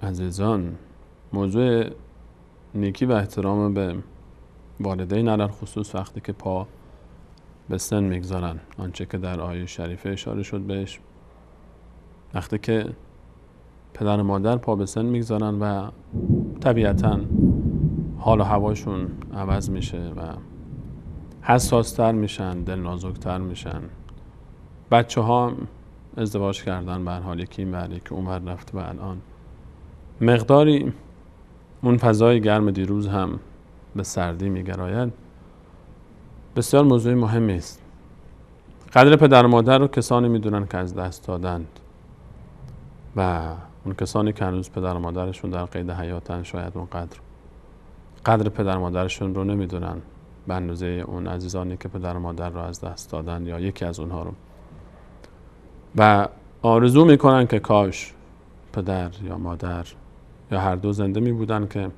عزیزان. موضوع نیکی و احترام به والدین علل خصوص وقتی که پا به سن میگذارن، آنچه که در آیه شریفه اشاره شد بهش، وقتی که پدر و مادر پا به سن میگذارن و طبیعتاً حال و هواشون عوض میشه و حساستر میشن، دل نازکتر میشن. بچه ها ازدواج کردن، به هر حال یکی این ور یکی اون ور رفت و الان مقداری اون فضای گرم دیروز هم به سردی میگراید. بسیار موضوع مهمی است. قدر پدر و مادر رو کسانی میدونن که از دست دادند و اون کسانی که هنوز پدر و مادرشون در قید حیاتن شاید اون قدر پدر و مادرشون رو نمیدونن به اندازه اون عزیزانی که پدر و مادر رو از دست دادن یا یکی از اونها رو، و آرزو میکنن که کاش پدر یا مادر یا هر دو زنده می بودن که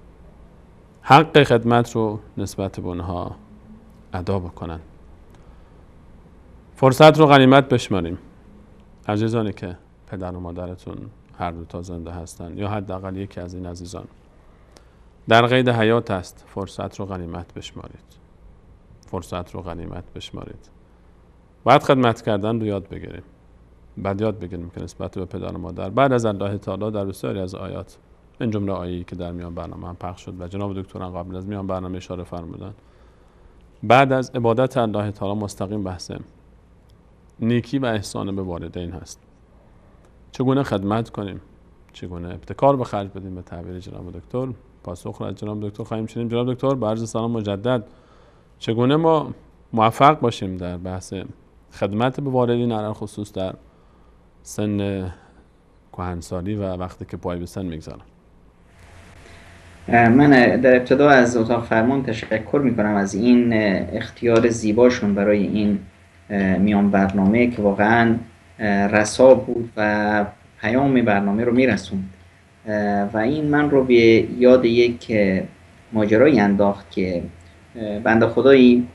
حق خدمت رو نسبت به اونها ادا بکنن. فرصت رو غنیمت بشماریم. عزیزانی که پدر و مادرتون هر دو تا زنده هستن یا حداقل یکی از این عزیزان در قید حیات است، فرصت رو غنیمت بشمارید. فرصت رو غنیمت بشمارید. باید خدمت کردن رو یاد بگیریم. بعد یاد بگیریم که نسبت به پدر و مادر بعد از الله تعالی در بسیاری از آیات، این جمله آیه‌ای که در میان برنامه هم پخش شد و جناب دکتران قبل از میان برنامه اشاره فرمودن، بعد از عبادت الله تعالی مستقیم بحث نیکی و احسان به والدین هست. چگونه خدمت کنیم، چگونه ابتکار به خرج بدیم به تعبیر جناب دکتر. پاسخ را از جناب دکتر خواهیم شنید. جناب دکتر با عرض سلام مجدد، چگونه ما موفق باشیم در بحث خدمت به والدین علل خصوص در سن کهنسالی و وقتی که پای به سن میگذارن؟ من در ابتدا از اتاق فرمان تشکر میکنم از این اختیار زیباشون برای این میان برنامه که واقعا رسا بود و پیام برنامه رو میرسوند و این من رو به یاد یک ماجرایی انداخت که بنده خدایی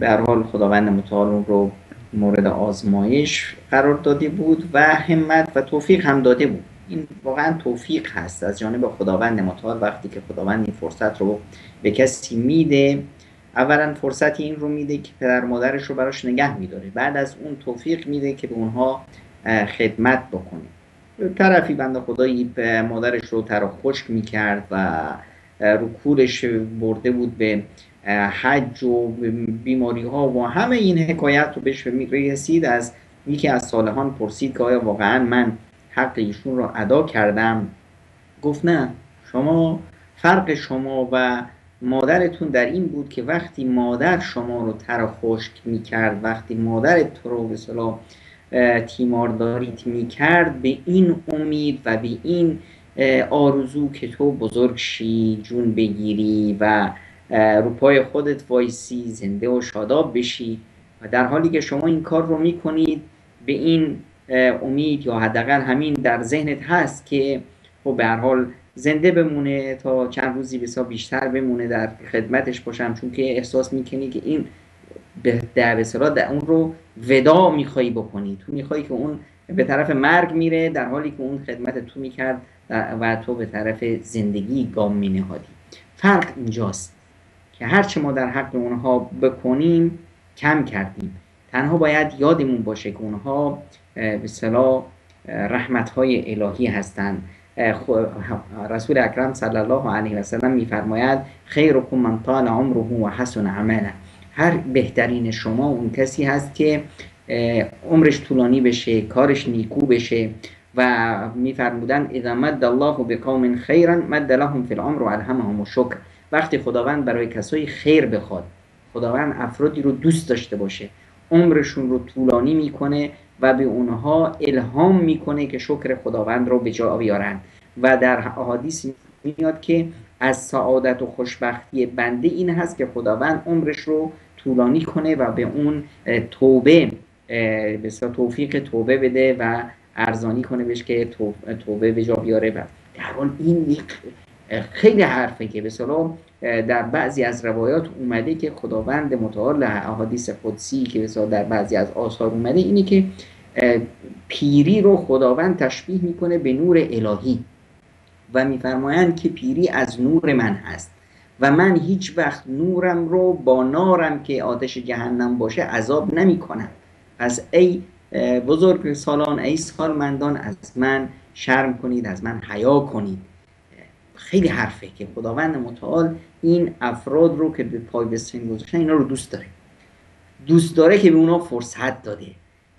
به هر حال خداوند متعال اون رو مورد آزمایش قرار داده بود و همت و توفیق هم داده بود. این واقعا توفیق هست از جانب خداوند متعال. وقتی که خداوند این فرصت رو به کسی میده، اولا فرصت این رو میده که پدر مادرش رو براش نگه میداره، بعد از اون توفیق میده که به اونها خدمت بکنه. طرفی بنده خدایی به مادرش رو تر و خشک میکرد و رو کولش برده بود به حج و بیماری ها و همه این حکایت رو بهش رسید. از یکی از صالحان پرسید که آیا واقعا من حق ایشون رو ادا کردم؟ گفت نه، شما فرق شما و مادرتون در این بود که وقتی مادر شما رو تر و خشک میکرد، وقتی مادرت رو به اصطلاح تیمارداریت میکرد، به این امید و به این آرزو که تو بزرگ شی، جون بگیری و رو پای خودت وایسی، زنده و شاداب بشی، و در حالی که شما این کار رو میکنید به این امید یا حداقل همین در ذهنت هست که خب به هر حال زنده بمونه تا چند روزی بسا بیشتر بمونه در خدمتش باشم، چون که احساس میکنی که این در اصطلاح اون رو ودا میخوایی بکنی، تو میخوایی که اون به طرف مرگ میره در حالی که اون خدمت تو میکرد و تو به طرف زندگی گام مینهادی. فرق اینجاست که هرچه ما در حق اونها بکنیم کم کردیم. تنها باید یادمون باشه که اونها به اصطلاح رحمت‌های الهی هستند. رسول اکرم صلی الله علیه و سلم می‌فرماید خیرکم من طال عمره و حسن عمله. هر بهترین شما اون کسی هست که عمرش طولانی بشه، کارش نیکو بشه و می‌فرمودن اذا مد الله بقوم خیرا مد لهم فی العمر و الهمهم الشکر. وقتی خداوند برای کسایی خیر بخواد، خداوند افرادی رو دوست داشته باشه، عمرشون رو طولانی میکنه و به اونها الهام میکنه که شکر خداوند رو به جا بیارن. و در احادیث میاد که از سعادت و خوشبختی بنده این هست که خداوند عمرش رو طولانی کنه و به اون توبه به توفیق توبه بده و ارزانی کنه بهش که توبه به جا بیاره. و در حال این خیلی حرفه که به اصطلاح در بعضی از روایات اومده که خداوند متعال احادیث قدسی که در بعضی از آثار اومده اینه که پیری رو خداوند تشبیه میکنه به نور الهی و میفرمایند که پیری از نور من هست و من هیچ وقت نورم رو با نارم که آتش جهنم باشه عذاب نمی کنم. پس ای بزرگ سالان، ای سالمندان، از من شرم کنید، از من حیا کنید. خیلی حرفه که خداوند متعال این افراد رو که به پای به سن گذاشتن اینا رو دوست داره که به اونا فرصت داده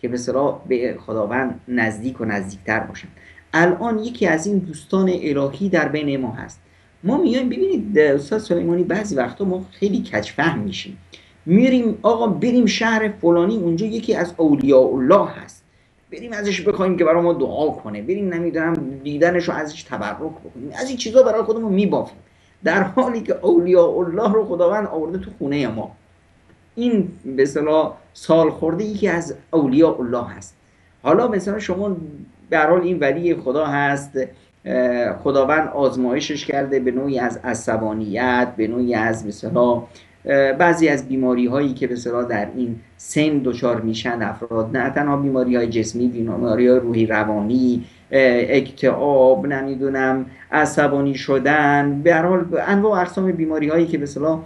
که به اصطلاح به خداوند نزدیک و نزدیکتر باشن. الان یکی از این دوستان الهی در بین ما هست. ما میایم ببینید استاد سلیمانی بعضی وقتا ما خیلی کج‌فهم میشیم، میریم آقا بریم شهر فلانی اونجا یکی از اولیاء الله هست، بریم ازش بخوایم که برای ما دعا کنه، بریم نمیدونم دیدنش رو ازش تبرک بکنیم، از این چیزا برای خودمون میبافیم، در حالی که اولیاء الله رو خداوند آورده تو خونه ما. این به اصطلاح سال خورده یکی از اولیاء الله هست. حالا مثلا شما به هر حال این ولی خدا هست، خداوند آزمایشش کرده به نوعی از عصبانیت، به نوعی از به اصطلاح بعضی از بیماری هایی که به اصطلاح در این سن دچار میشن افراد، نه تنها بیماری های جسمی، بیماری های روحی روانی، اکتئاب، نمیدونم عصبانی شدن، به هر حال انواع و اقسام بیماری هایی که به اصطلاح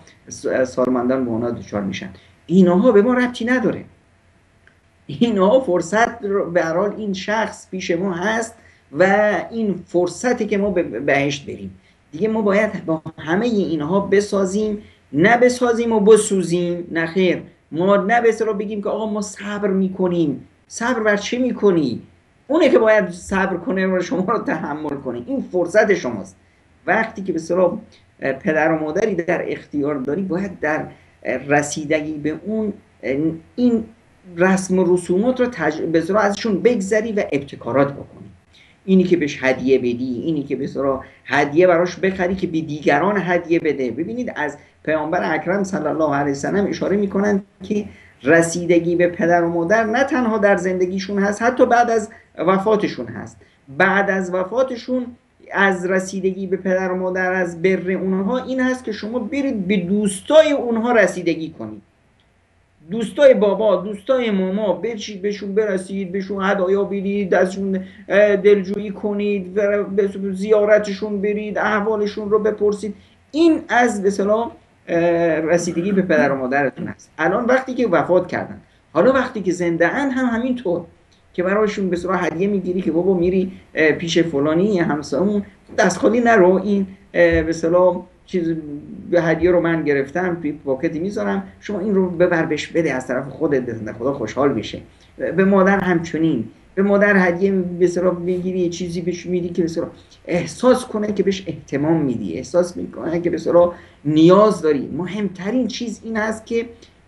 سالمندان به اونها دچار میشن، اینها به ما ربطی نداره. اینها فرصت به هر حال این شخص پیش ما هست و این فرصتی که ما به بهشت بریم دیگه. ما باید با همه اینها بسازیم، نه بسازیم و بسوزیم، نه خیر. ما نه به اصطلاح بگیم که آقا ما صبر میکنیم. صبر بر چی میکنی؟ اونه که باید صبر کنه و شما رو تحمل کنه. این فرصت شماست. وقتی که به اصطلاح پدر و مادری در اختیار داری، باید در رسیدگی به اون این رسم و رسومات رو به اصطلاح ازشون بگذری و ابتکارات بکنی. اینی که بهش هدیه بدی، اینی که به اصطلاح هدیه براش بخری که به دیگران هدیه بده. ببینید از پیامبر اکرم صلی الله علیه و سلم اشاره میکنن که رسیدگی به پدر و مادر نه تنها در زندگیشون هست، حتی بعد از وفاتشون هست. بعد از وفاتشون از رسیدگی به پدر و مادر، از بر اونها این هست که شما برید به دوستای اونها رسیدگی کنید. دوستای بابا، دوستای ماما، برید بهشون برسید، بهشون هدایا بدید، ازشون دلجویی کنید، به زیارتشون برید، احوالشون رو بپرسید. این از به اصطلاح رسیدگی به پدر و مادرتون هست. الان وقتی که وفات کردن، حالا وقتی که زنده ان هم همینطور که برایشون به صورت هدیه میگیری که بابا میری پیش فلانی همسایه‌مون دست خالی نرو، این به اصطلاح چیز به هدیه رو من گرفتم توی پاکتی میذارم، شما این رو ببر بهش بده از طرف خودت، بده خدا خوشحال بشه. به مادر همچنین، به مادر هدیه به اصطلاح میگیری، یه چیزی بهش میدی که به اصطلاح احساس کنه که بهش اهتمام میدی، احساس میکنه که به اصطلاح نیاز داری. مهمترین چیز این است که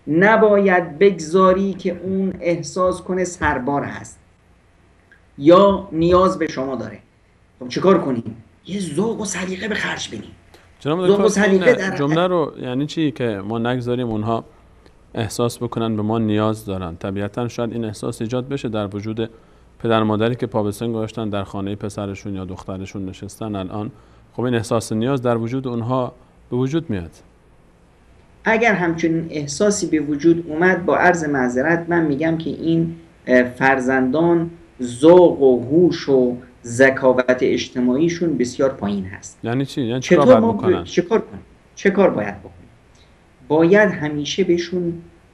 نباید بگذاری که اون احساس کنه سربار هست یا نیاز به شما داره. خب چیکار کنیم؟ یه ذوق و سلیقه به خرج بدیم. جناب دکتر این جمله رو یعنی چی که ما نگذاریم اونها احساس بکنن به ما نیاز دارن؟ طبیعتا شاید این احساس ایجاد بشه در وجود پدر مادری که پا به سن گذاشتن، در خانه پسرشون یا دخترشون نشستن الان. خب این احساس نیاز در وجود اونها به وجود میاد. اگر همچنین احساسی به وجود اومد، با عرض معذرت من میگم که این فرزندان ذوق و هوش و ذکاوت اجتماعیشون بسیار پایین هست. یعنی چی؟ یعنی چه کار باید بکنن؟ چه کار باید بکنن؟ باید همیشه بهشون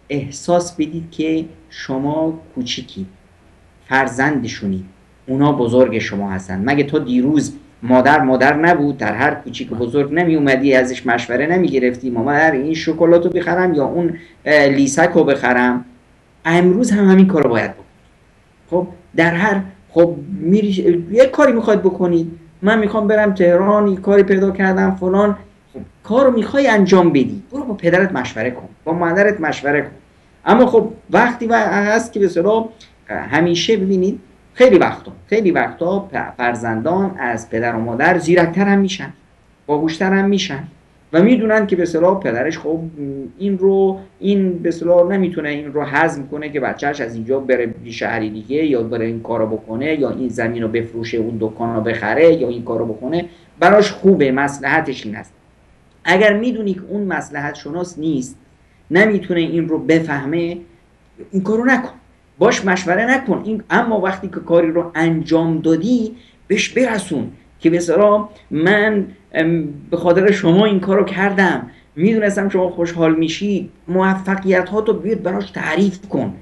احساس بدید که شما کوچیکی، فرزندشونی، اونا بزرگ شما هستن. مگه تو دیروز مادر نبود؟ در هر کوچیک بزرگ نمی اومدی ازش مشوره نمی گرفتی مادر این شکلاتو بخرم یا اون لیسکو بخرم؟ امروز هم همین کارو باید بکنید. خب در هر یک کاری میخواید بکنید، من میخوام برم تهران، یک کاری پیدا کردم فلان، خب کارو میخوای انجام بدی، برو با پدرت مشوره کن، با مادرت مشوره کن. اما خب وقتی هست که به اصطلاح همیشه ببینید خیلی وقتا فرزندان از پدر و مادر زیرکتر هم میشن، باهوشتر هم میشن و میدونن که به اصطلاح پدرش خب این به اصطلاح نمیتونه این رو هضم کنه که بچه‌اش از اینجا بره شهری دیگه یا بره این کارو بکنه یا این زمین رو بفروشه، اون دکان رو بخره یا این کارو بکنه، براش خوبه، مصلحتش این است. اگر میدونی که اون مصلحت شناس نیست، نمیتونه این رو بفهمه، این کارو نکن، باش مشوره نکن. اما وقتی که کاری رو انجام دادی بهش برسون که به اصطلاح من به خاطر شما این کارو کردم، میدونستم شما خوشحال میشید، موفقیت ها تو بیاد براش تعریف کن.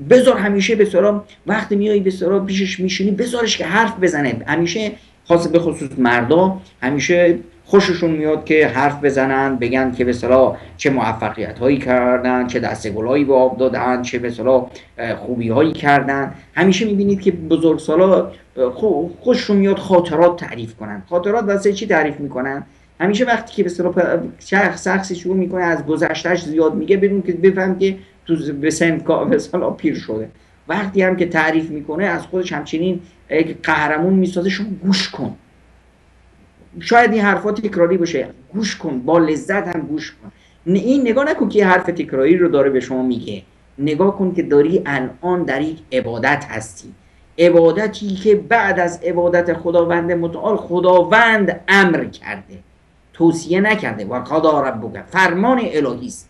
بذار همیشه به اصطلاح وقتی میای به اصطلاح پیشش میشینی بذارش که حرف بزنه. همیشه به خصوص مردا همیشه خوششون میاد که حرف بزنن، بگن که به اصطلاح چه موفقیت هایی کردن، چه دستگلایی به آب دادن، چه به اصطلاح خوبی هایی کردن. همیشه میبینید که بزرگسالا خوششون میاد خاطرات تعریف کنن. خاطرات واسه چی تعریف میکنن؟ همیشه وقتی که به اصطلاح شخصی شروع میکنه از گذشتهش زیاد میگه، بدون که بفهم که تو به سن به اصطلاح پیر شده. وقتی هم که تعریف میکنه از خودش همچنین قهرمان میسازه. شما گوش کن، شاید این حرفات تکراری باشه، گوش کن، با لذت هم گوش کن. این نگاه نکن که حرف تکراری رو داره به شما میگه، نگاه کن که داری الان در یک عبادت هستی، عبادتی که بعد از عبادت خداوند متعال خداوند امر کرده، توصیه نکرده. و قضا ربک، فرمان الهی است،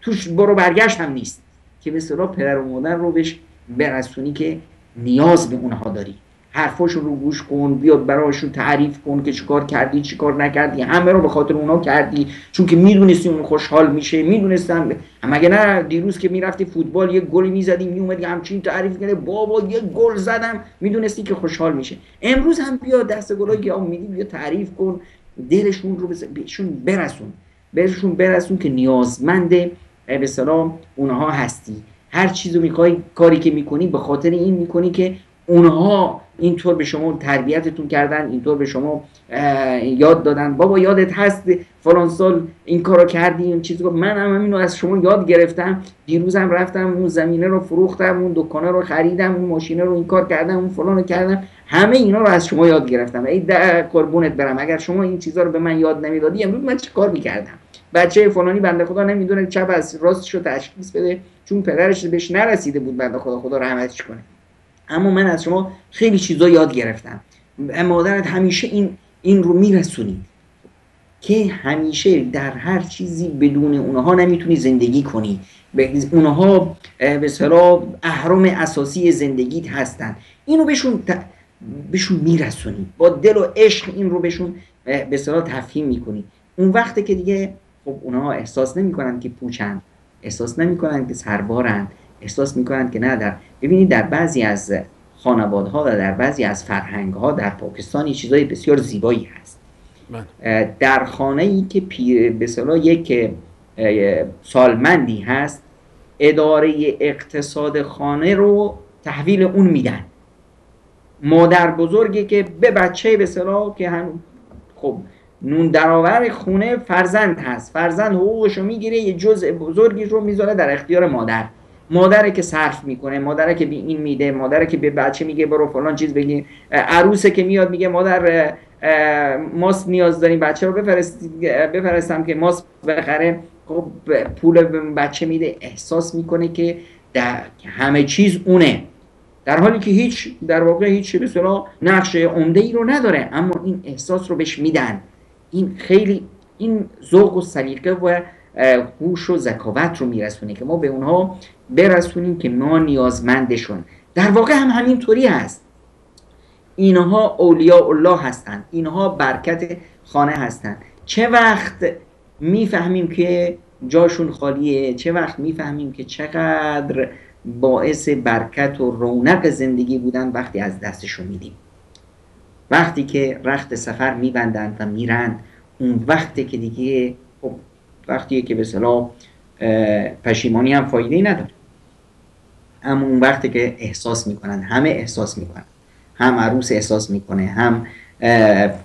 توش برو برگشت هم نیست، که به اصطلاح پدر و مادر رو بهش برسونی که نیاز به اونها داری. حرفاشون رو گوش کن، بیاد براشون تعریف کن که چیکار کردی چیکار نکردی، همه رو به خاطر اونا کردی چون که میدونستی اون خوشحال میشه. میدونستم مگه نه دیروز که میرفتی فوتبال یه گلی میزدی، میومدی همچین تعریف کنه بابا یه گل زدم، میدونستی که خوشحال میشه. امروز هم بیا دست گلایی که میدی بیا تعریف کن، دلشون رو بهشون برسون که نیازمند به اصطلاح اونها هستی. هر چیزو میخوای، کاری که میکنی به خاطر این میکنی که اونها اینطور به شما تربیتتون کردن، اینطور به شما یاد دادن، بابا یادت هست فلان سال این کارو کردی، این چیزو. من هم اینو از شما یاد گرفتم، دیروزم رفتم اون زمینه رو فروختم، اون دکانه رو خریدم، اون ماشینه رو این کار کردم، اون فلانو کردم، همه اینا رو از شما یاد گرفتم. ای قربونت برم، اگر شما این چیزا رو به من یاد نمیدادی امروز من چه کار میکردم؟ بچه فلانی بنده خدا نمیدونه چپ از راستش رو تشخیص بده، چون پدرش بهش نرسیده بود، بنده خدا رحمتش کنه. اما من از شما خیلی چیزا یاد گرفتم. مادرت همیشه این رو میرسونید که همیشه در هر چیزی بدون اونها نمیتونی زندگی کنی. اونها به اصطلاح اهرم اساسی زندگیت هستن. اینو بهشون میرسونی، با دل و عشق این رو بهشون به اصطلاح تفهیم میکنی. اون وقته که دیگه خب اونها احساس نمیکنن که پوچن، احساس نمیکنن که سربارن، احساس میکنن که نه. ببینید در بعضی از خانواده‌ها و در بعضی از فرهنگ‌ها در پاکستان چیزای بسیار زیبایی هست. در خانه‌ای که به اصطلاح یک سالمندی هست، اداره اقتصاد خانه رو تحویل اون میدن. مادر بزرگی که به بچه به اصطلاح که خب نون درآور خونه فرزند هست، فرزند حقوقشو میگیره، یه جزء بزرگی رو میذاره در اختیار مادره که صرف میکنه، مادره که به این میده، مادره که به بچه میگه برو فلان چیز بگی، عروسه که میاد میگه مادر ماست نیاز داریم، بچه رو بفرستم که ماست بخره، خب پول به بچه میده. احساس میکنه که همه چیز اونه، در حالی که در واقع هیچ به اصطلاح نقش عمده ای رو نداره، اما این احساس رو بهش میدن. این خیلی این ذوق و سلیقه و هوش و ذکاوت رو میرسونه که ما به اونها برسونیم که ما نیازمندشون. در واقع هم همینطوری هست. اینها اولیاء الله هستن، اینها برکت خانه هستن. چه وقت میفهمیم که جاشون خالیه، چه وقت میفهمیم که چقدر باعث برکت و رونق زندگی بودن وقتی از دستشون میدیم. وقتی که رخت سفر میبندن و میرن، اون وقتی که دیگه خب وقتیه که به اصطلاح پشیمانی هم فایده‌ای نداره. اما اون وقتی که احساس میکنن، همه احساس میکنن، هم عروس احساس میکنه، هم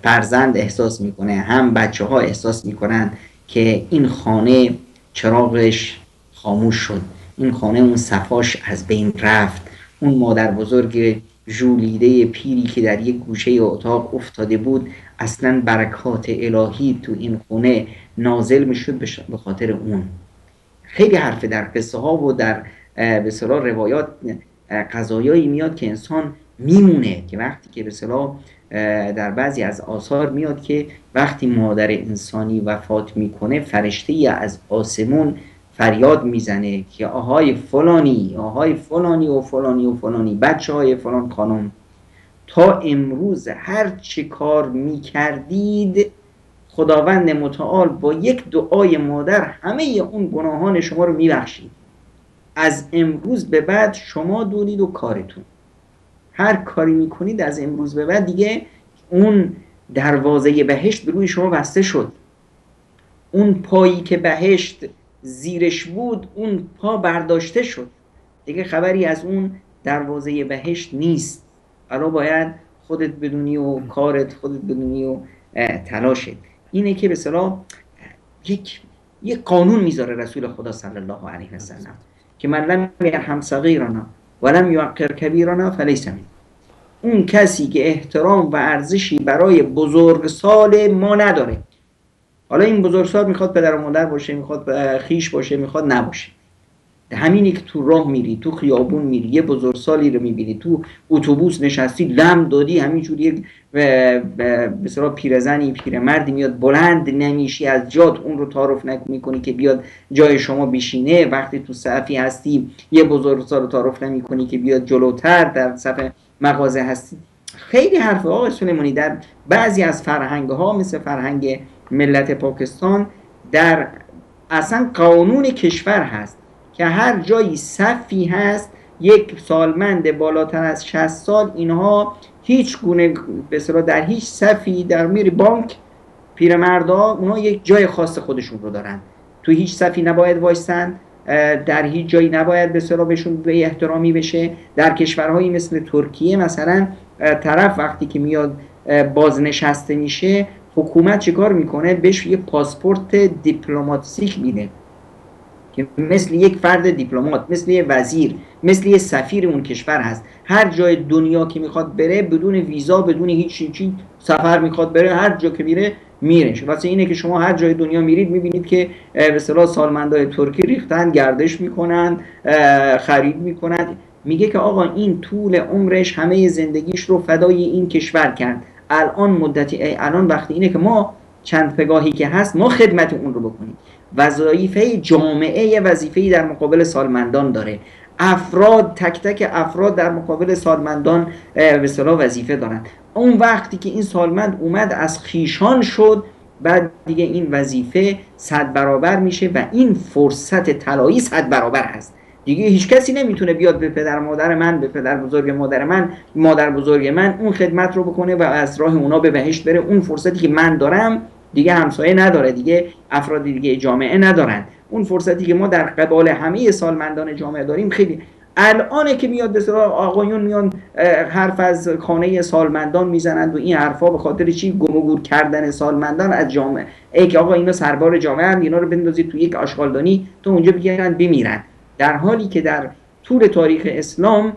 فرزند احساس میکنه، هم بچه ها احساس میکنن که این خانه چراغش خاموش شد، این خانه اون صفاش از بین رفت، اون مادر بزرگ ژولیده پیری که در یک گوشه اتاق افتاده بود، اصلا برکات الهی تو این خونه نازل میشد به خاطر اون. خیلی حرف در قصه ها و در به اصطلاح روایات قضایایی میاد که انسان میمونه، که وقتی که به اصطلاح در بعضی از آثار میاد که وقتی مادر انسانی وفات میکنه، فرشته از آسمون فریاد میزنه که آهای فلانی، آهای فلانی و فلانی و فلانی، بچه های فلان خانم، تا امروز هر چه کار میکردید خداوند متعال با یک دعای مادر همه اون گناهان شما رو میبخشید. از امروز به بعد شما دونید و کارتون، هر کاری میکنید از امروز به بعد دیگه اون دروازه بهشت به روی شما بسته شد. اون پایی که بهشت زیرش بود، اون پا برداشته شد، دیگه خبری از اون دروازه بهشت نیست. الان باید خودت بدونی و کارت خودت بدونی و تلاشت. اینه که به اصطلاح یک قانون میذاره رسول خدا صلی الله علیه و سلم که من لم یرحم صغیرنا ولم یوقر کبیرنا فلیس من. اون کسی که احترام و ارزشی برای بزرگسال ما نداره، حالا این بزرگسال میخواد پدر و مادر باشه، میخواد خیش باشه، میخواد نباشه، همینی که تو راه میری، تو خیابون میری، یه بزرگسالی رو میبینی، تو اتوبوس نشستی لم دادی، همینجوری به اصطلاح پیرزنی پیرمردی میاد بلند نمیشی از جات، اون رو تعارف نمیکنی که بیاد جای شما بشینه. وقتی تو صفی هستی یه بزرگسال رو تعارف نمیکنی که بیاد جلوتر در صف مغازه هستی. خیلی حرف آقای سلیمانی در بعضی از فرهنگ‌ها مثل فرهنگ ملت پاکستان در اصلا قانون کشور هست که هر جایی صفی هست، یک سالمند بالاتر از 60 سال، اینها هیچ گونه به اصطلاح در هیچ صفی، در میری بانک پیرمردا اونها یک جای خاص خودشون رو دارن، تو هیچ صفی نباید وایسن، در هیچ جایی نباید به اصطلاح بهشون به احترامی بشه. در کشورهایی مثل ترکیه مثلا طرف وقتی که میاد بازنشسته میشه، حکومت چیکار میکنه؟ بهش یه پاسپورت دیپلماتیک میده که مثل یک فرد دیپلمات، مثل یه وزیر، مثل یه سفیر اون کشور هست. هر جای دنیا که میخواد بره بدون ویزا، بدون هیچ چیز سفر میخواد بره، هر جا که میره میره. واسه اینه که شما هر جای دنیا میرید میبینید که به اصطلاح سالمندای ترکی ریختن، گردش میکنن، خرید میکنن. میگه که آقا این طول عمرش همه زندگیش رو فدای این کشور کرد. الان وقتی اینه که ما چند پگاهی که هست ما خدمت اون رو بکنیم. وظایف جامعه یه وظیفه‌ای در مقابل سالمندان داره. افراد، تک تک افراد در مقابل سالمندان به اصطلاح وظیفه دارن. اون وقتی که این سالمند اومد از خیشان شد، بعد دیگه این وظیفه 100 برابر میشه و این فرصت طلایی 100 برابر هست. دیگه هیچ کسی نمیتونه بیاد به پدر مادر من، به پدر بزرگ مادر من، مادر بزرگ من اون خدمت رو بکنه و از راه اونا به بهشت بره. اون فرصتی که من دارم دیگه همسایه نداره، دیگه افراد دیگه جامعه ندارن. اون فرصتی که ما در قبال همه سالمندان جامعه داریم خیلی الانه که میاد به اصطلاح آقایون میان حرف از خانه سالمندان میزنند و این حرفا به خاطر چی؟ گم و گور کردن سالمندان از جامعه. ای که آقا اینا سربار جامعه هم، اینا رو بندازید تو یک آشغالدانی تو اونجا بگیرن بمیرن. در حالی که در طول تاریخ اسلام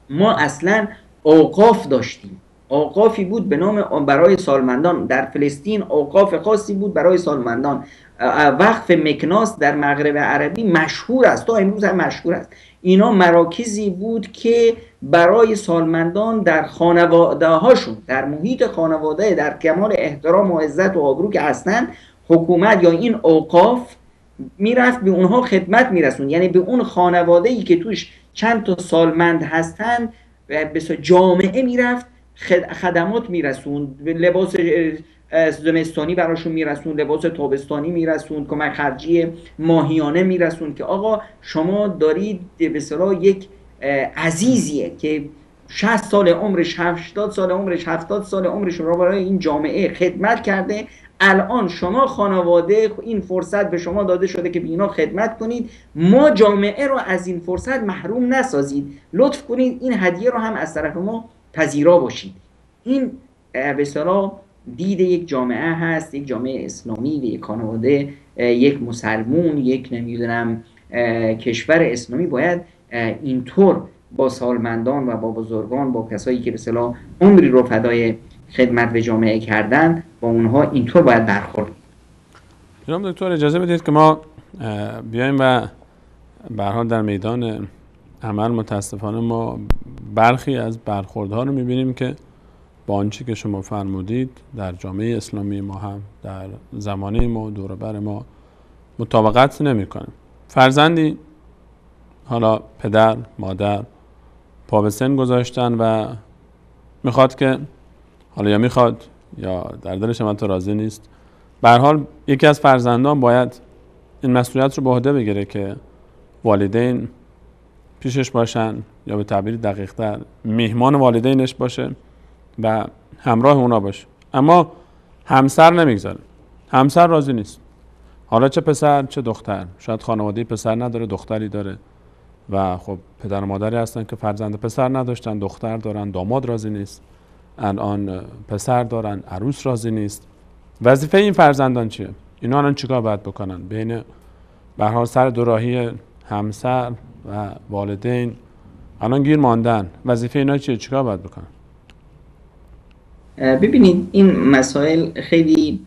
ما اصلا اوقاف داشتیم. اوقافی بود به نام برای سالمندان. در فلسطین اوقاف خاصی بود برای سالمندان. وقف مکناس در مغرب عربی مشهور است، تا امروز هم مشهور است. اینا مراکزی بود که برای سالمندان در خانواده هاشون، در محیط خانواده، در کمال احترام و عزت و آبرو که هستن، حکومت یا این اوقاف میرفت به اونها خدمت میرسون. یعنی به اون خانواده ای که توش چند تا سالمند هستن به جامعه میرفت خدمات میرسون، لباس زمستانی براشون میرسون، لباس تابستانی میرسون، کمک خرجی ماهیانه میرسون که آقا شما دارید به اصطلاح یک عزیزیه که 60 سال عمرش، 80 سال عمرش، 70 سال عمرش رو برای این جامعه خدمت کرده. الان شما خانواده این فرصت به شما داده شده که به اینا خدمت کنید. ما جامعه رو از این فرصت محروم نسازید. لطف کنید این هدیه رو هم از طرف ما پذیرا باشید. این به اصطلاح دید یک جامعه هست، یک جامعه اسلامی و یک خانواده، یک مسلمون، یک نمیدونم کشور اسلامی باید اینطور با سالمندان و با بزرگان، با کسایی که به اصطلاح عمری رو فدای خدمت به جامعه کردن، با اونها اینطور باید برخورد. جناب دکتر اجازه بدید که ما بیایم و به هر حال در میدان عمل متاسفانه ما برخی از برخوردها رو می‌بینیم که با آنچه که شما فرمودید در جامعه اسلامی ما هم در زمانه ما دور بر ما مطابقت نمی‌کنه. فرزندی حالا پدر مادر پا به سن گذاشتن و میخواد که حالا یا میخواد یا در دلش هم راضی نیست، به هر حال یکی از فرزندان باید این مسئولیت رو به عهده بگیره که والدین پیشش باشن، یا به تعبیر دقیق‌تر میهمان والدینش باشه و همراه اونا باشه. اما همسر نمیگذاره، همسر راضی نیست، حالا چه پسر چه دختر. شاید خانواده پسر نداره، دختری داره و خب پدر و مادری هستن که فرزند پسر نداشتن، دختر دارن، داماد راضی نیست. الان پسر دارن، عروس راضی نیست. وظیفه این فرزندان چیه؟ اینا الان چیکار باید بکنن؟ بین به هر حال سر دوراهی همسر و والدین الان گیر ماندن. وظیفه اینا چیه؟ چیکار باید بکنن؟ ببینید این مسائل خیلی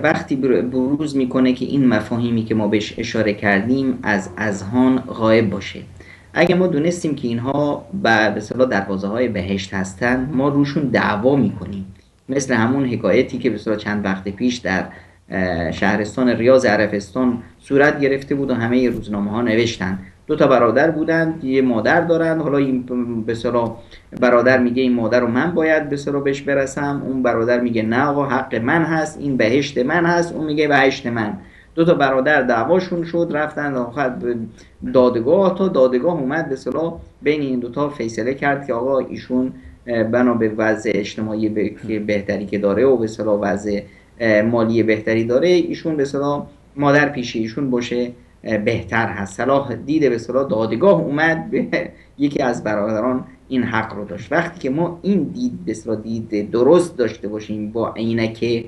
وقتی بروز میکنه که این مفاهیمی که ما بهش اشاره کردیم از اذهان غایب باشه. اگه ما دونستیم که اینها به اصطلاح دروازه‌های بهشت هستن، ما روشون دعوا میکنیم. مثل همون حکایتی که به اصطلاح چند وقت پیش در شهرستان ریاض عرفستان صورت گرفته بود و همه روزنامه‌ها نوشتن. دو تا برادر بودن، یه مادر دارن. حالا این به اصطلاح برادر میگه این مادر رو من باید به اصطلاح بهش برسم، اون برادر میگه نه آقا حق من هست، این بهشت من هست، اون میگه بهشت من. دو تا برادر دعواشون شد، رفتن آخر دادگاه، تا دادگاه اومد به اصطلاح بین این دو تا فیصله کرد که آقا ایشون بنا به وضع اجتماعی بهتری که داره و به اصطلاح وضع مالی بهتری داره، ایشون به اصطلاح مادر پیش ایشون باشه بهتر هست. صلاح دید به صلاح دادگاه اومد به یکی از برادران این حق رو داشت. وقتی که ما این دید به صلاح دید درست داشته باشیم، با عینک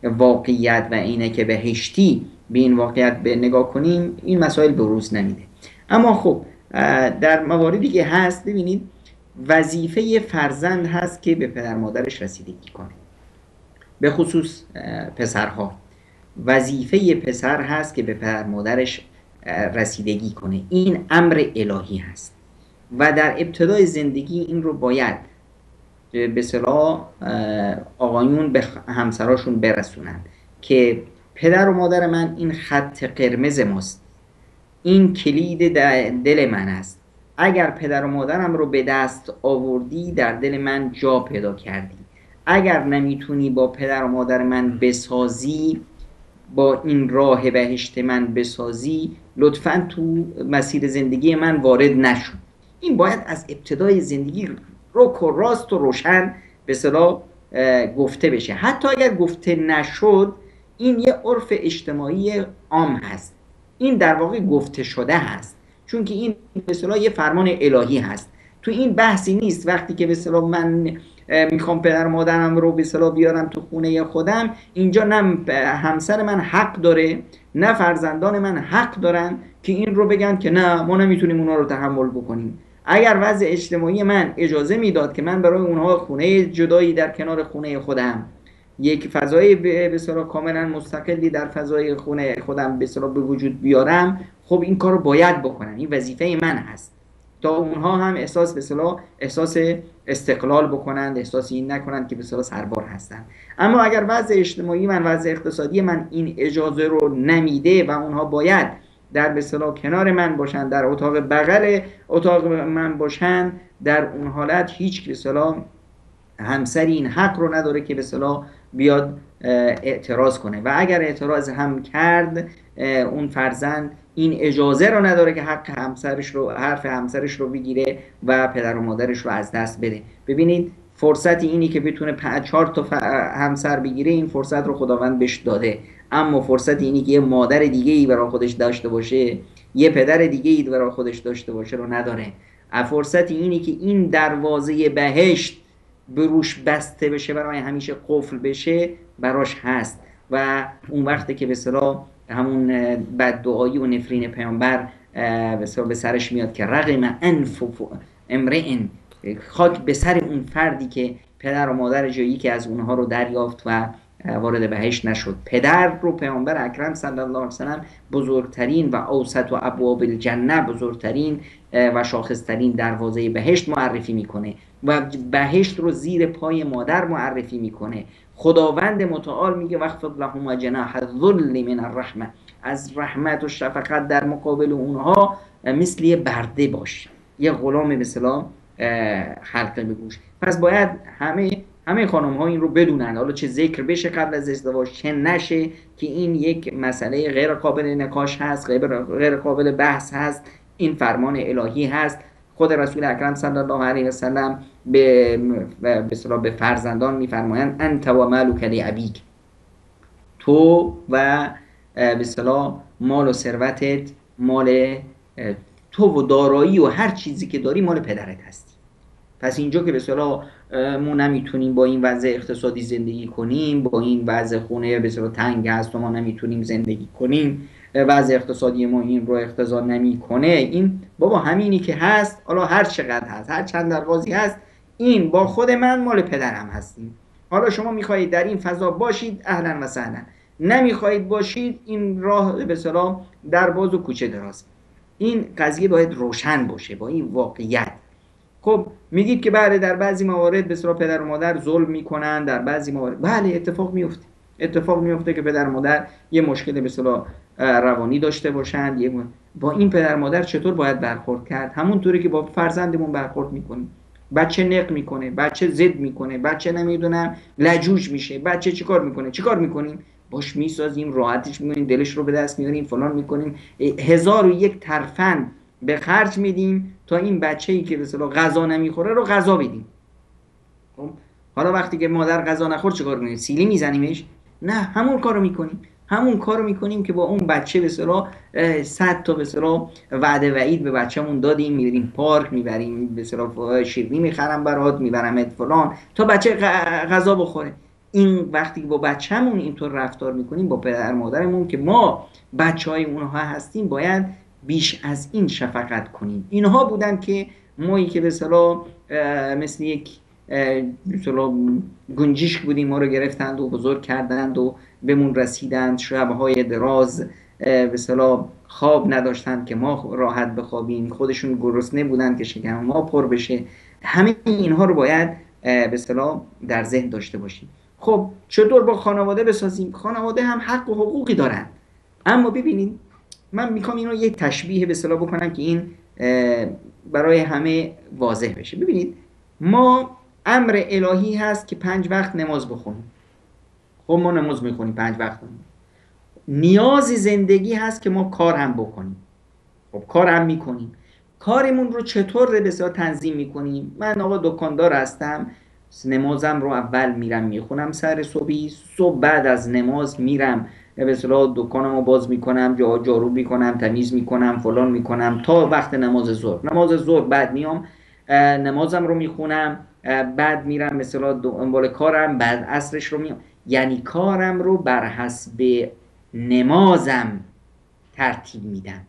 واقعیت و عینک بهشتی به این واقعیت به نگاه کنیم، این مسائل بروز نمیده. اما خب در مواردی که هست، ببینید وظیفه فرزند هست که به پدر مادرش رسیدگی کنه، به خصوص پسرها. وظیفه پسر هست که به پدر مادرش رسیدگی کنه. این امر الهی هست و در ابتدای زندگی این رو باید به اصطلاح آقایون به همسراشون برسونن که پدر و مادر من این خط قرمز ماست، این کلید دل من است. اگر پدر و مادرم رو به دست آوردی در دل من جا پیدا کردی. اگر نمیتونی با پدر و مادر من بسازی، با این راه بهشت من بسازی، لطفاً تو مسیر زندگی من وارد نشو. این باید از ابتدای زندگی رک و راست و روشن به اصطلاح گفته بشه. حتی اگر گفته نشد، این یه عرف اجتماعی عام هست، این در واقع گفته شده هست، چون که این به اصطلاح یه فرمان الهی هست. تو این بحثی نیست وقتی که به اصطلاح من میخوام پدر مادرم رو به اصطلاح بیارم تو خونه خودم، اینجا نه همسر من حق داره نه فرزندان من حق دارن که این رو بگن که نه ما نمیتونیم اونا رو تحمل بکنیم. اگر وضع اجتماعی من اجازه میداد که من برای اونها خونه جدایی در کنار خونه خودم، یک فضای به اصطلاح کاملا مستقلی در فضای خونه خودم به اصطلاح به وجود بیارم، خب این کار رو باید بکنم، این وظیفه من هست تا اونها هم احساس به اصطلاح احساس استقلال بکنند، احساس این نکنند که به اصطلاح سربار هستند. اما اگر وضع اجتماعی من، وضع اقتصادی من این اجازه رو نمیده و اونها باید در به اصطلاح کنار من باشن، در اتاق بغل اتاق من باشن، در اون حالت هیچ به اصطلاح همسری این حق رو نداره که به اصطلاح بیاد اعتراض کنه و اگر اعتراض هم کرد، اون فرزند این اجازه رو نداره که حق همسرش رو، حرف همسرش رو بگیره و پدر و مادرش رو از دست بده. ببینید فرصتی اینی که بتونه 4 تا همسر بگیره، این فرصت رو خداوند بهش داده، اما فرصتی اینی که یه مادر دیگه ای برای خودش داشته باشه، یه پدر دیگه ای برای خودش داشته باشه رو نداره. فرصتی اینی که این دروازه بهشت بروش بسته بشه، برای همیشه قفل بشه، براش هست و اون وقتی که به اصطلاح همون بددعایی و نفرین پیامبر به سرش میاد که رغم انف امرئ، خاک به سر اون فردی که پدر و مادر جایی که از اونها رو دریافت و وارد بهشت نشد. پدر رو پیامبر اکرم صلی الله علیه و سلم بزرگترین و اوسط و ابواب الجنه، بزرگترین و شاخصترین دروازه بهشت معرفی میکنه و بهشت رو زیر پای مادر معرفی میکنه. خداوند متعال میگه واخفض لهما جناح الذل من الرحمه، از رحمت و شفقت در مقابل اونها مثل یه برده باش، یه غلام به اصطلاح حلقه بگوش. پس باید همه خانم ها این رو بدونن، حالا چه ذکر بشه قبل از ازدواج چه نشه، که این یک مسئله غیر قابل نقاش هست، غیر قابل بحث هست، این فرمان الهی هست. خود رسول اکرم صلی الله علیه و سلم به فرزندان میفرمایند انت و مالک لابیک، تو و به اصطلاح مال و ثروتت، مال تو و دارایی و هر چیزی که داری مال پدرت هستی. پس اینجا که به اصطلاح ما نمیتونیم با این وضع اقتصادی زندگی کنیم، با این وضع خونه به اصطلاح تنگ هست و ما نمیتونیم زندگی کنیم، وضع اقتصادی ما این رو اقتضا نمیکنه، این بابا همینی که هست، حالا هر چقدر هست، هر چند دروازی هست، این با خود من مال پدرم هستیم. حالا شما میخواهید در این فضا باشید، اهلا و سهلا، نمیخواهید باشید، این راه به اصطلاح در باز و کوچه دراز. این قضیه باید روشن باشه با این واقعیت. خب میگید که بله در بعضی موارد به اصطلاح پدر و مادر ظلم میکنن، در بعضی موارد بله اتفاق میفته که پدر و مادر یه مشکل به اصطلاح روانی داشته باشند. با این پدر و مادر چطور باید برخورد کرد؟ همونطوری که با فرزندمون برخورد میکنیم. بچه نق میکنه، بچه ضد میکنه، بچه نمیدونم لجوج میشه، بچه چیکار میکنیم؟ باش میسازیم، راحتش میکنیم، دلش رو به دست میاریم، فلان میکنیم، 1001 ترفند به خرج میدیم تا این بچه‌ای که به اصطلاح غذا نمیخوره رو غذا بدیم. حالا وقتی که مادر غذا نخورد چیکار میکنیم؟ سیلی میزنیمش؟ نه، همون کارو میکنیم. همون کارو میکنیم که با اون بچه به اصطلاح 100 تا به اصطلاح وعده وعید به بچه‌مون دادیم، میبریم پارک، میبریم به اصطلاح شیرینی میخرم برات، میبرمت فلان تا بچه غذا بخوره. این وقتی با بچه‌مون اینطور رفتار میکنیم با پدر مادرمون که ما بچهای اونها هستیم، باید بیش از این شفقت کنیم. اینها بودن که مایی که به اصطلاح مثل یک مثلا گنجشک بودیم، ما رو گرفتند و بزرگ کردند و بهمون رسیدند، شبهای دراز به اصطلاح خواب نداشتند که ما راحت بخوابیم، خودشون گرسنه بودند که شکم ما پر بشه. همه اینها رو باید به اصطلاح در ذهن داشته باشیم. خب چطور با خانواده بسازیم؟ خانواده هم حق و حقوقی دارن، اما ببینید من میخوام اینو یک تشبیه به اصطلاح بکنم که این برای همه واضح بشه. ببینید ما امر الهی هست که 5 وقت نماز بخونیم. خب ما نماز میخونیم 5 وقت بخونیم. نیاز زندگی هست که ما کار هم بکنیم. خب کار هم میکنیم. کارمون رو چطور به اصطلاح تنظیم میکنیم؟ من آقا دکاندار هستم، نمازم رو اول میرم میخونم سر صبحی، صبح بعد از نماز میرم به اصطلاح دکانمو باز میکنم، جارو میکنم، تمیز میکنم، فلان میکنم تا وقت نماز ظهر بعد میام نمازم رو میخونم، بعد میرم مثلا دنبال کارم، بعد عصرش رو میام. یعنی کارم رو بر حسب نمازم ترتیب میدم.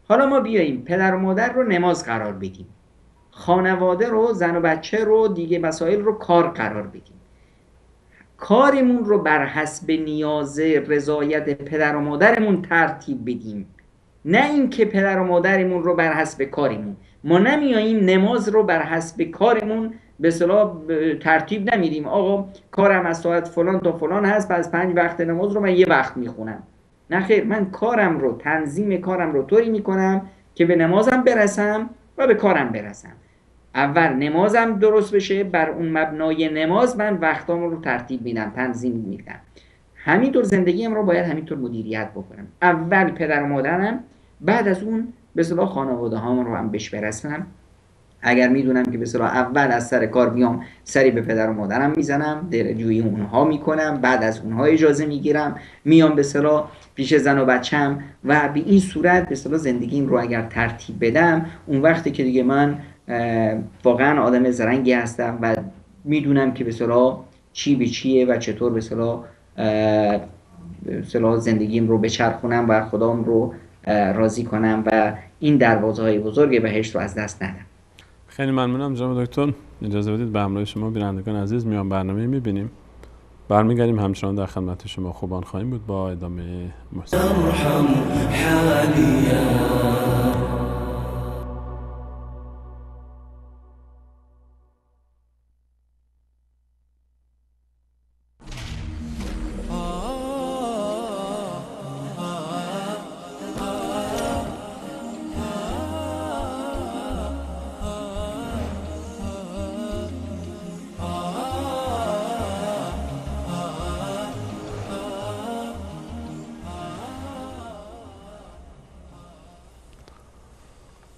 حالا ما بیاییم پدر و مادر رو نماز قرار بدیم، خانواده رو، زن و بچه رو، دیگه مسائل رو کار قرار بدیم. کارمون رو بر حسب نیاز رضایت پدر و مادرمون ترتیب بدیم، نه اینکه پدر و مادرمون رو بر حسب کارمون. ما نمیاییم نماز رو بر حسب کارمون به اصطلاح ترتیب نمیدیم. آقا کارم از ساعت فلان تا فلان هست، پس 5 وقت نماز رو من 1 وقت میخونم. نه خیر، من کارم رو، تنظیم کارم رو طوری میکنم که به نمازم برسم و به کارم برسم. اول نمازم درست بشه، بر اون مبنای نماز من وقتام رو ترتیب میدم، تنظیم میدم. همینطور زندگیم رو باید همینطور مدیریت بکنم. اول پدر و مادرم، بعد از اون به اصطلاح خانواده هام رو هم بهش برسم. اگر میدونم که به اصطلاح اول از سر کار بیام سری به پدر و مادرم میزنم، دلجویی اونها میکنم، بعد از اونها اجازه میگیرم، میام به اصطلاح پیش زن و بچم و به این صورت به اصطلاح زندگیم رو اگر ترتیب بدم، اون وقتی که دیگه من واقعا آدم زرنگی هستم و میدونم که به اصطلاح چی به چیه و چطور به اصطلاح زندگیم رو بچرخونم و خدام رو راضی کنم و این دروازه های بزرگ بهشت رو از دست ندم. خیلی ممنونم جناب دکتر. اجازه بدید به همراه شما بینندگان عزیز میان برنامه میبینیم، برمیگردیم همچنان در خدمت شما خوبان خواهیم بود با ادامه محتوا.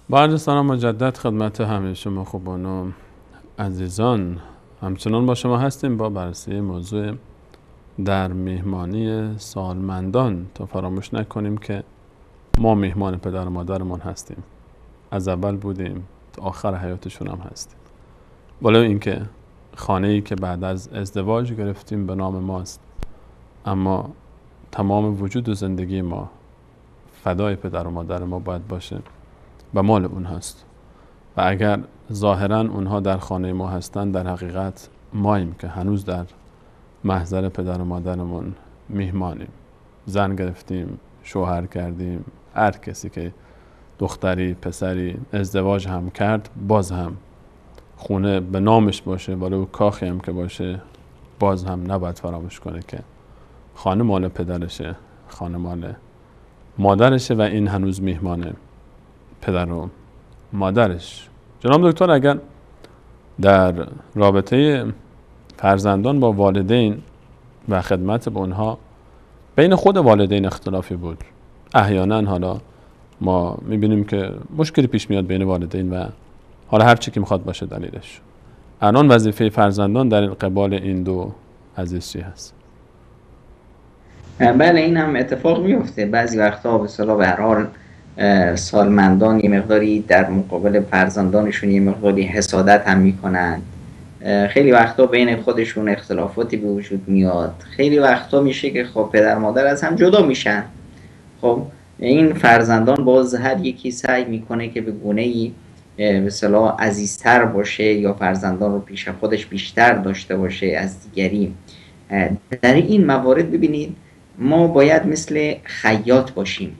با عرض سلام مجدد خدمت همه شما خوبان و عزیزان، همچنان با شما هستیم با بررسی موضوع در مهمانی سالمندان. تا فراموش نکنیم که ما مهمان پدر و مادرمون هستیم، از اول بودیم تا آخر حیاتشون هم هستیم. ولو اینکه خانه‌ای که بعد از ازدواج گرفتیم به نام ماست، اما تمام وجود و زندگی ما فدای پدر و مادر ما باید باشه و مال اون هست. و اگر ظاهراً اونها در خانه ما هستن، در حقیقت ماییم که هنوز در محضر پدر و مادرمون میهمانیم. زن گرفتیم، شوهر کردیم، هر کسی که دختری پسری ازدواج هم کرد، باز هم خونه به نامش باشه، ولو کاخی هم که باشه، باز هم نباید فراموش کنه که خانه مال پدرشه، خانه مال مادرشه و این هنوز میهمانه پدر و مادرش. جناب دکتر، اگر در رابطه فرزندان با والدین و خدمت به اونها بین خود والدین اختلافی بود، احیانا حالا ما میبینیم که مشکلی پیش میاد بین والدین و حالا هر چی که میخواد باشه دلیلش، الان وظیفه فرزندان در قبال این دو عزیز چی هست؟ بله این هم اتفاق میفته بعضی وقتا به اصطلاح به هر حال سالمندان یه مقداری در مقابل فرزندانشون یه مقداری حسادت هم میکنن، خیلی وقتا بین خودشون اختلافاتی به وجود میاد، خیلی وقتا میشه که خب پدر مادر از هم جدا میشن. خب این فرزندان باز هر یکی سعی میکنه که به گونه‌ای به اصطلاح عزیزتر باشه یا فرزندان رو پیش خودش بیشتر داشته باشه از دیگری. در این موارد ببینید ما باید مثل خیاط باشیم،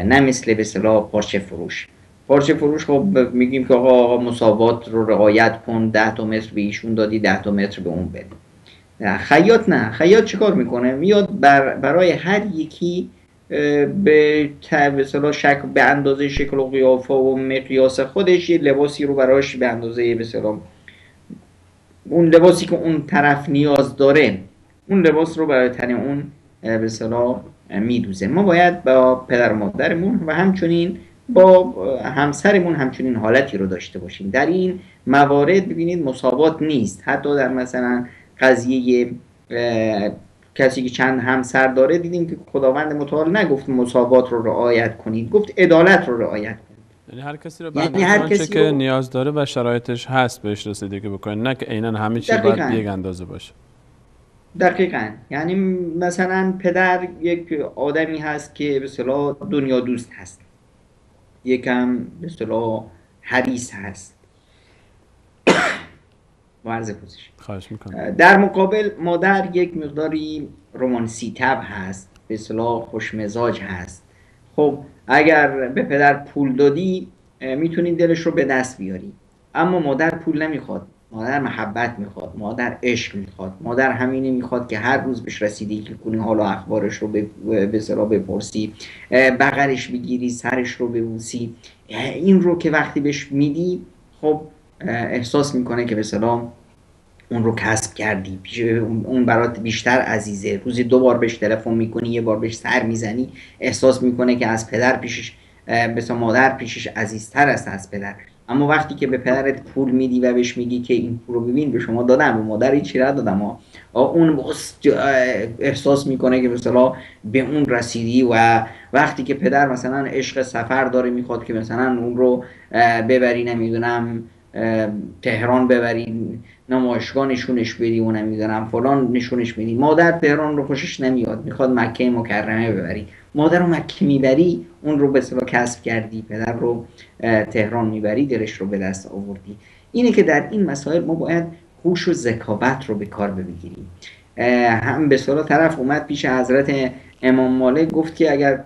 نه مثل به اصطلاح پارچه فروش. پارچه فروش خب میگیم که آقا مساوات رو رعایت کن، 10 تا متر به ایشون دادی 10 تا متر به اون بده. خیاط نه، خیاط چیکار میکنه؟ میاد برای هر یکی به اصطلاح به اندازه شکل و قیافه و مقیاس خودش یه لباسی رو براش به اندازه به اصطلاح اون لباسی که اون طرف نیاز داره اون لباس رو برای تن اون به اصطلاح میدوزه. ما باید با پدر و مادرمون و همچنین با همسرمون همچنین حالتی رو داشته باشیم. در این موارد ببینید مساوات نیست. حتی در مثلا قضیه کسی که چند همسر داره دیدیم که خداوند متعال نگفت مساوات رو رعایت کنید، گفت عدالت رو رعایت کنید. یعنی هر کسی رو به آنچه که نیاز داره و شرایطش هست بهش رسیدگی بکنه، نه که عیناً همه چی باید به یک اندازه باشه. دقیقاً. یعنی مثلا پدر یک آدمی هست که به اصطلاح دنیا دوست هست، یکم به اصطلاح حریص هست. خواهش میکنم. در مقابل مادر یک مقداری رومانسی طبع هست، به اصطلاح خوشمزاج هست. خب اگر به پدر پول دادی میتونی دلش رو به دست بیاری، اما مادر پول نمیخواد، مادر محبت میخواد، مادر عشق میخواد، مادر همینه میخواد که هر روز بهش رسیدگی کنی، حال و اخبارش رو به اصطلاح بپرسی، بغلش بگیری، سرش رو ببوسی. این رو که وقتی بهش میدی خب احساس میکنه که به اصطلاح اون رو کسب کردی، اون برات بیشتر عزیزه. روزی 2 بار بهش تلفن میکنی، 1 بار بهش سر میزنی، احساس میکنه که از پدر پیشش مثلا مادر پیشش عزیزتر است از پدر. اما وقتی که به پدرت پول میدی و بهش میگی که این پول رو ببین به شما دادم، به مادر هیچی ندادم، اون احساس میکنه که مثلا به اون رسیدی. و وقتی که پدر مثلا عشق سفر داره میخواد که مثلا اون رو ببری نمیدونم تهران ببری، نمایشگاه نشونش بدی و نمیدونم فلان نشونش بدی، مادر تهران رو خوشش نمیاد، میخواد مکه مکرمه ببری. مادر رو مکه میبری اون رو به اصطلاح کسب کردی، پدر رو تهران میبری دلش رو به دست آوردی. اینه که در این مسائل ما باید هوش و ذکاوت رو به کار بگیریم. هم به اصطلاح طرف اومد پیش حضرت امام مالک گفت که اگر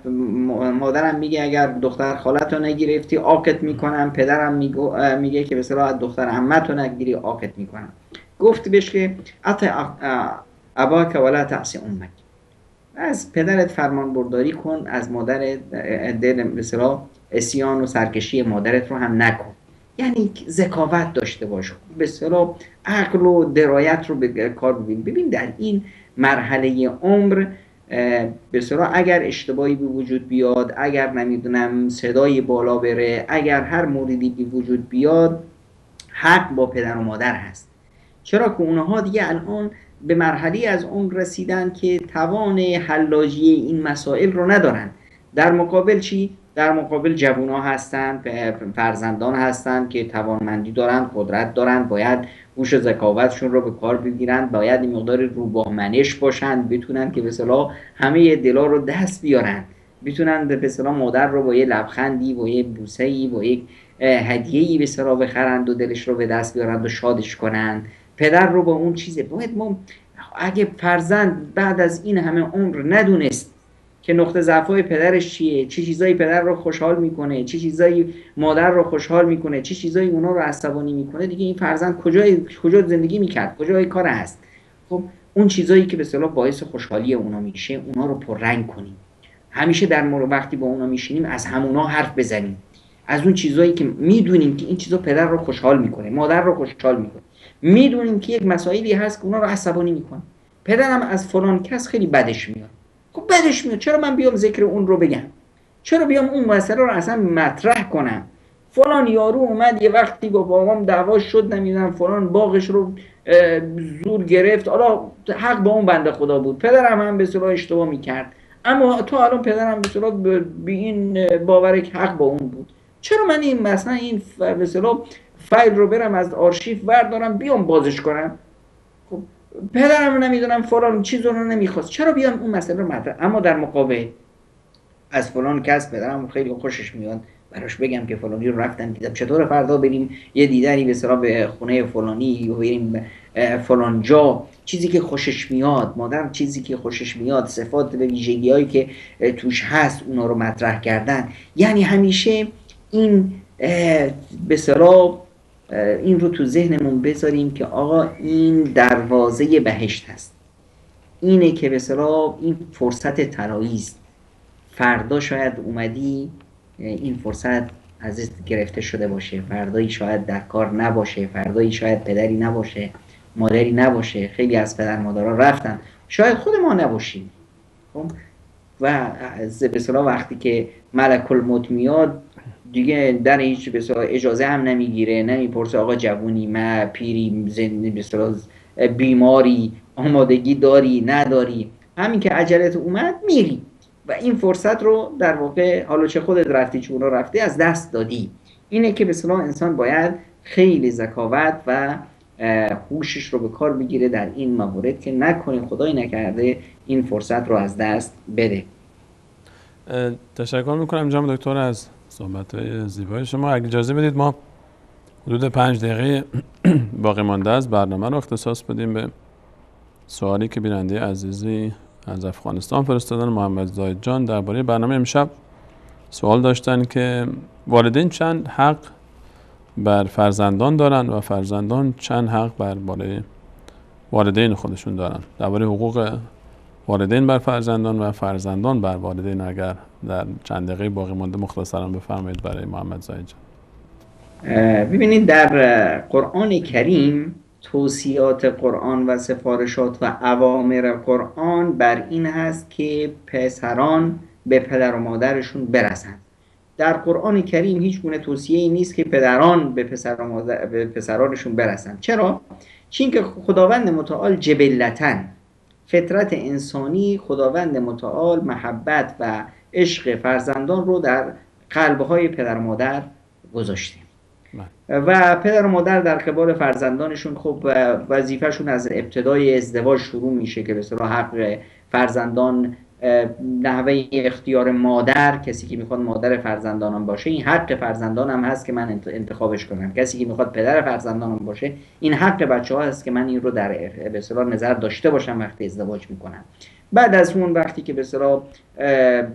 مادرم میگه اگر دختر خالتو نگرفتی عاقت میکنم، پدرم میگه که به اصطلاح دختر عمتو نگیری عاقت میکنم. گفت بهش که اطع اباک ولا تعصی امک، از پدرت فرمان برداری کن، از مادرت به اصطلاح عصیان و سرکشی مادرت رو هم نکن. یعنی ذکاوت داشته باش، به اصطلاح عقل و درایت رو به کار ببین. ببین در این مرحله عمر به اصطلاح اگر اشتباهی به وجود بیاد، اگر نمیدونم صدای بالا بره، اگر هر موردی به وجود بیاد، حق با پدر و مادر هست. چرا که اونها دیگه الان به مرحله از عمر رسیدن که توان حلاجی این مسائل رو ندارن. در مقابل چی؟ در مقابل جوونا هستن، فرزندان هستن که توانمندی دارن، قدرت دارن، باید هوش و ذکاوتشون رو به کار بگیرن، باید این مقدار روباهمنش باشن، بتونن که به اصطلاح همه دلا رو دست بیارن، بتونن به اصطلاح مادر رو با یه لبخندی، با یه بوسه‌ای، با یک هدیه‌ای به اصطلاح بخرند و دلش رو به دست بیارند و شادش کنند. پدر رو با اون چیزه. باید ما اگه فرزند بعد از این همه عمر ندونست که نقطه ضعف‌های پدرش چیه، چه چیزایی پدر رو خوشحال میکنه، چه چیزایی مادر رو خوشحال میکنه، چه چیزایی اونا رو عصبانی میکنه، دیگه این فرزند کجا زندگی میکرد، کجای کار هست؟ خب اون چیزایی که به اصطلاح باعث خوشحالی اونا میشه اونا رو پررنگ کنیم. همیشه در وقتی با اونا میشینیم از همونا حرف بزنیم، از اون چیزایی که میدونیم که این چیزا پدر رو خوشحال میکنه، مادر رو خوشحال میکنه، میدونیم که یک مسائلی هست که اونا رو عصبانی میکنه. پدرم از فلان کس خیلی بدش میاد. خب بدش میاد، چرا من بیام ذکر اون رو بگم؟ چرا بیام اون مسئله رو اصلا مطرح کنم؟ فلان یارو اومد یه وقتی با بابام دعوا شد، نمیدونم فلان باغش رو زور گرفت، حالا حق با اون بنده خدا بود، پدرم هم به اصطلاح اشتباه میکرد، اما تا الان پدرم به اصطلاح به این باور که حق با اون بود، چرا من این مثلا این به اصطلاح فایل رو برم از آرشیو بردارم بیام بازش کنم؟ خب پدرم نمیدونم فلان چیز رو نمیخواست، چرا بیام اون مسئله رو مطرح؟ اما در مقابل از فلان کس پدرم خیلی خوشش میاد براش بگم که فلانی رو رفتم دیدم، چطور فردا بریم یه دیدنی به اصطلاح به خونه فلانی و بریم فلان جا، چیزی که خوشش میاد، مادرم چیزی که خوشش میاد، صفات و ویژگی‌هایی که توش هست اونا رو مطرح کردن. یعنی همیشه این به اصطلاح این رو تو ذهنمون بذاریم که آقا این دروازه بهشت هست، اینه که به اصطلاح این فرصت طلایی است، فردا شاید اومدی این فرصت ازت گرفته شده باشه، فردایی شاید در کار نباشه، فردایی شاید پدری نباشه، مادری نباشه، خیلی از پدر مادرها رفتن، شاید خود ما نباشیم. خب و به اصطلاح وقتی که ملک الموت میاد دیگه در هیچ به اصطلاح اجازه هم نمیگیره، نمیپرسه آقا جوونی ما پیری زندگی به اصطلاح بیماری آمادگی داری نداری، همین که عجلت اومد میری و این فرصت رو در واقع حالا چه خودت رفتی چه اونا رفتی از دست دادی. اینه که به اصطلاح انسان باید خیلی ذکاوت و هوشش رو به کار بگیره در این موارد که نکنه خدای نکرده این فرصت رو از دست بده. تشکر میکنم جناب دکتر از صحبت زیبای شما. اگه اجازه بدید ما حدود 5 دقیقه باقی مانده از برنامه رو اختصاص بدیم به سوالی که بیننده عزیزی از افغانستان فرستادن، محمد زاید جان. درباره برنامه امشب سوال داشتن که والدین چند حق بر فرزندان دارن و فرزندان چند حق بر والدین خودشون دارن. درباره حقوق والدین بر فرزندان و فرزندان بر والدین اگر در چند دقیقه باقی مانده مختصرا بفرمایید برای محمد زاید جان. ببینید در قرآن کریم توصیات قرآن و سفارشات و اوامر قرآن بر این هست که پسران به پدر و مادرشون برسند. در قرآن کریم هیچ گونه توصیه‌ای نیست که پدران به پسرانشون برسند. چرا؟ چون که خداوند متعال جبلتاً، فطرت انسانی، خداوند متعال محبت و عشق فرزندان رو در قلب‌های پدر و مادر گذاشته و پدر و مادر در قبال فرزندانشون خب وظیفهشون از ابتدای ازدواج شروع میشه که به اصطلاح حق فرزندان، نحوه اختیار مادر، کسی که میخواد مادر فرزندانم باشه این حق فرزندانم هست که من انتخابش کنم، کسی که میخواد پدر فرزندانم باشه این حق بچه‌ها هست که من این رو در به اصطلاح نظر داشته باشم وقتی ازدواج میکنم. بعد از اون وقتی که به اصطلاح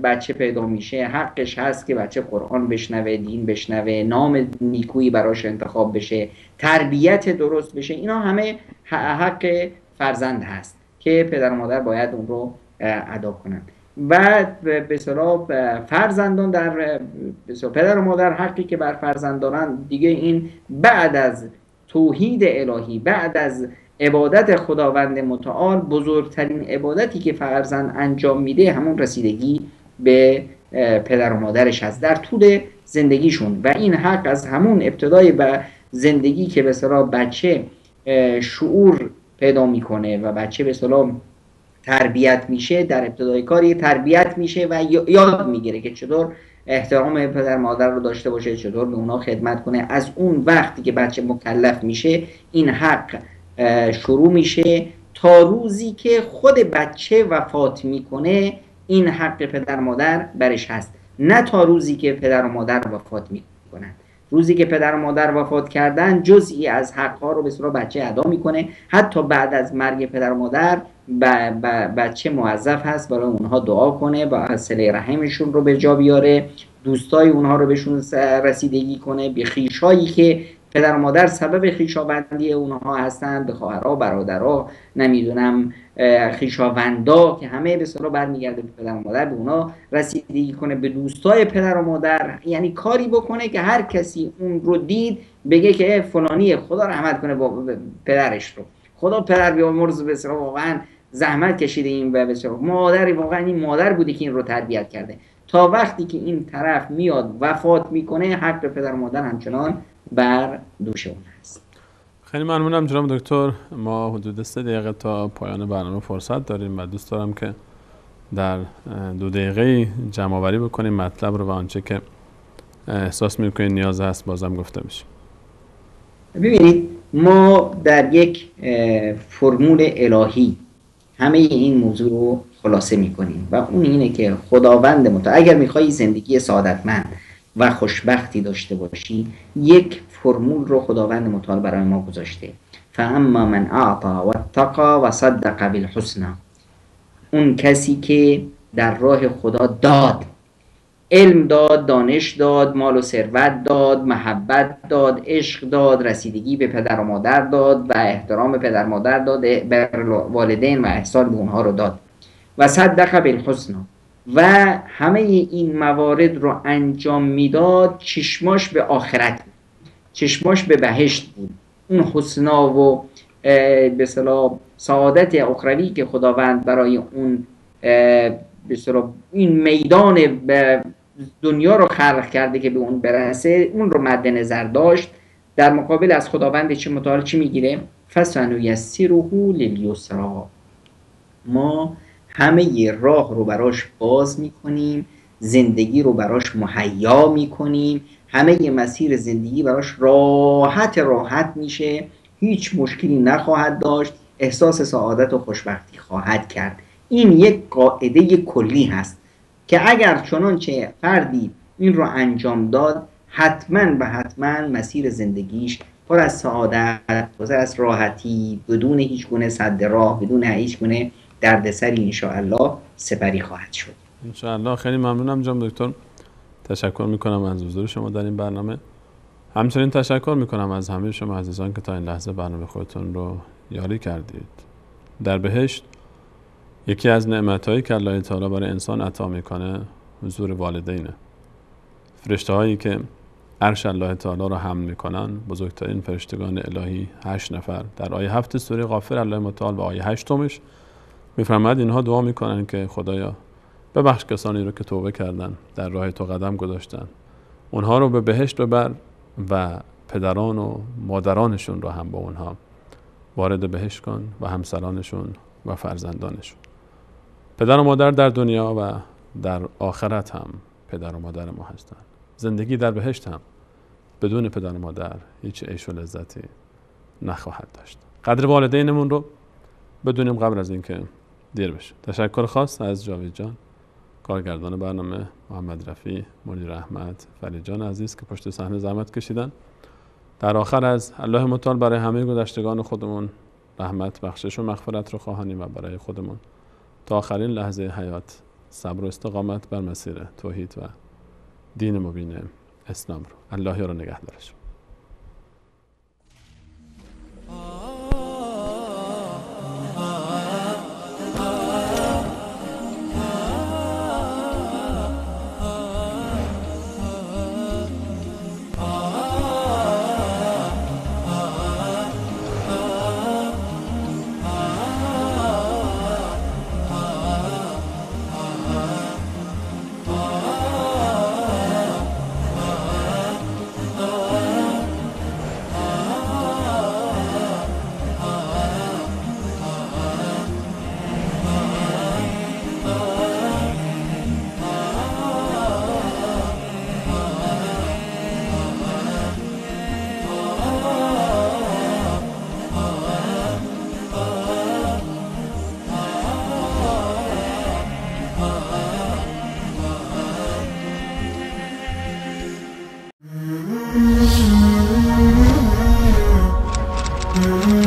بچه پیدا میشه حقش هست که بچه قرآن بشنوه، دین بشنوه، نام نیکویی براش انتخاب بشه، تربیت درست بشه. اینا همه حق فرزند هست که پدر و مادر باید اون رو ادا کنن. و به اصطلاح فرزندان در به اصطلاح پدر و مادر حقی که بر فرزند دارن دیگه این بعد از توحید الهی، بعد از عبادت خداوند متعال، بزرگترین عبادتی که فرزند انجام میده همون رسیدگی به پدر و مادرش هست در طول زندگیشون و این حق از همون ابتدای به زندگی که به اصطلاح بچه شعور پیدا میکنه و بچه به اصطلاح تربیت میشه، در ابتدای کاری تربیت میشه و یاد میگیره که چطور احترام پدر مادر رو داشته باشه، چطور به اونا خدمت کنه. از اون وقتی که بچه مکلف میشه این حق شروع میشه تا روزی که خود بچه وفات میکنه این حق پدر مادر برش هست، نه تا روزی که پدر و مادر وفات میکنن. روزی که پدر و مادر وفات کردن جزئی از حقها رو به صورت بچه ادا میکنه. حتی بعد از مرگ پدر و مادر بچه موظف هست برای اونها دعا کنه و صله رحمشون رو به جا بیاره، دوستای اونها رو بهشون رسیدگی کنه، به خویشایی که پدر و مادر سبب خویشاوندی اونها هستند، به خواهرها، برادرها، نمیدونم خویشاوندا که همه به اصطلاح برمیگرده به پدر و مادر، به اونها رسیدگی کنه، به دوستای پدر و مادر، یعنی کاری بکنه که هر کسی اون رو دید بگه که فلانی خدا رحمت کنه با پدرش رو، خدا پدر بیامرز، به اصطلاح واقعا زحمت کشیده این و به اصطلاح مادر واقعا این مادر بوده که این رو تربیت کرده. تا وقتی که این طرف میاد وفات میکنه حق پدر و مادر همچنان بر دوش اون هست. خیلی ممنونم جناب دکتر. ما حدود 3 دقیقه تا پایان برنامه فرصت داریم و دوست دارم که در 2 دقیقه جمع آوری بکنیم مطلب رو و آنچه که احساس میکنید نیاز هست بازم گفته بشه. ببینید ما در یک فرمول الهی همه این موضوع رو خلاصه میکنیم و اون اینه که خداوند متعال اگر میخوایی زندگی سعادتمند و خوشبختی داشته باشی، یک فرمول رو خداوند متعال برای ما گذاشته. فاما من اعطى واتقى وصدق بالحسنى، اون کسی که در راه خدا داد، علم داد، دانش داد، مال و ثروت داد، محبت داد، عشق داد، رسیدگی به پدر و مادر داد و احترام پدر و مادر داد، بر والدین و احسان به اونها رو داد و صدق بالحسنى و همه این موارد رو انجام میداد، چشماش به آخرت بود، چشماش به بهشت بود. اون حسنا و به اصطلاح سعادت اخروی که خداوند برای اون به اصطلاح این میدان دنیا رو خلق کرده که به اون برسه، اون رو مد نظر داشت. در مقابل از خداوند چه متعال چی میگیره؟ فسنیسره للیسری، ما همه راه رو براش باز میکنیم، زندگی رو براش مهیا میکنیم، همه مسیر زندگی براش راحت میشه، هیچ مشکلی نخواهد داشت، احساس سعادت و خوشبختی خواهد کرد. این یک قاعده کلی هست که اگر چنانچه فردی این رو انجام داد، حتما مسیر زندگیش پر از سعادت، پر از راحتی، بدون هیچ گونه سد راه، بدون هیچ گونه دردسری انشاءالله سپری خواهد شد. انشاءالله. خیلی ممنونم جناب دکتر. تشکر میکنم از حضور شما در این برنامه. همچنین تشکر میکنم از همه شما عزیزان که تا این لحظه برنامه خودتون رو یاری کردید. در بهشت یکی از نعمت‌هایی که الله تعالی برای انسان عطا میکنه حضور والدینه. فرشته‌هایی که عرش الله تعالی را حمل میکنن، بزرگترین فرشتگان الهی 8 نفر، در آیه 7 سوره غافر الله متعال و آیه 8 میفرماید اینها دعا میکنن که خدایا ببخش کسانی رو که توبه کردن، در راه تو قدم گذاشتن، اونها رو به بهشت ببر و پدران و مادرانشون رو هم با اونها وارد بهشت کن و همسرانشون و فرزندانشون. پدر و مادر در دنیا و در آخرت هم پدر و مادر ما هستن. زندگی در بهشت هم بدون پدر و مادر هیچ عیش و لذتی نخواهد داشت. قدر والدینمون رو بدونیم قبل از اینکه دیر بشه. تشکر خاص از جاوید جان، کارگردان برنامه، محمد رفیع، منیر احمد، فرید جان عزیز که پشت صحنه زحمت کشیدن. در آخر از الله متعال برای همه گذشتگان خودمون رحمت، بخشش و مغفرت رو خواهانیم و برای خودمون تا آخرین لحظه حیات صبر و استقامت بر مسیر توحید و دین مبین اسلام رو. الله یار و نگهدارش. Mm-hmm.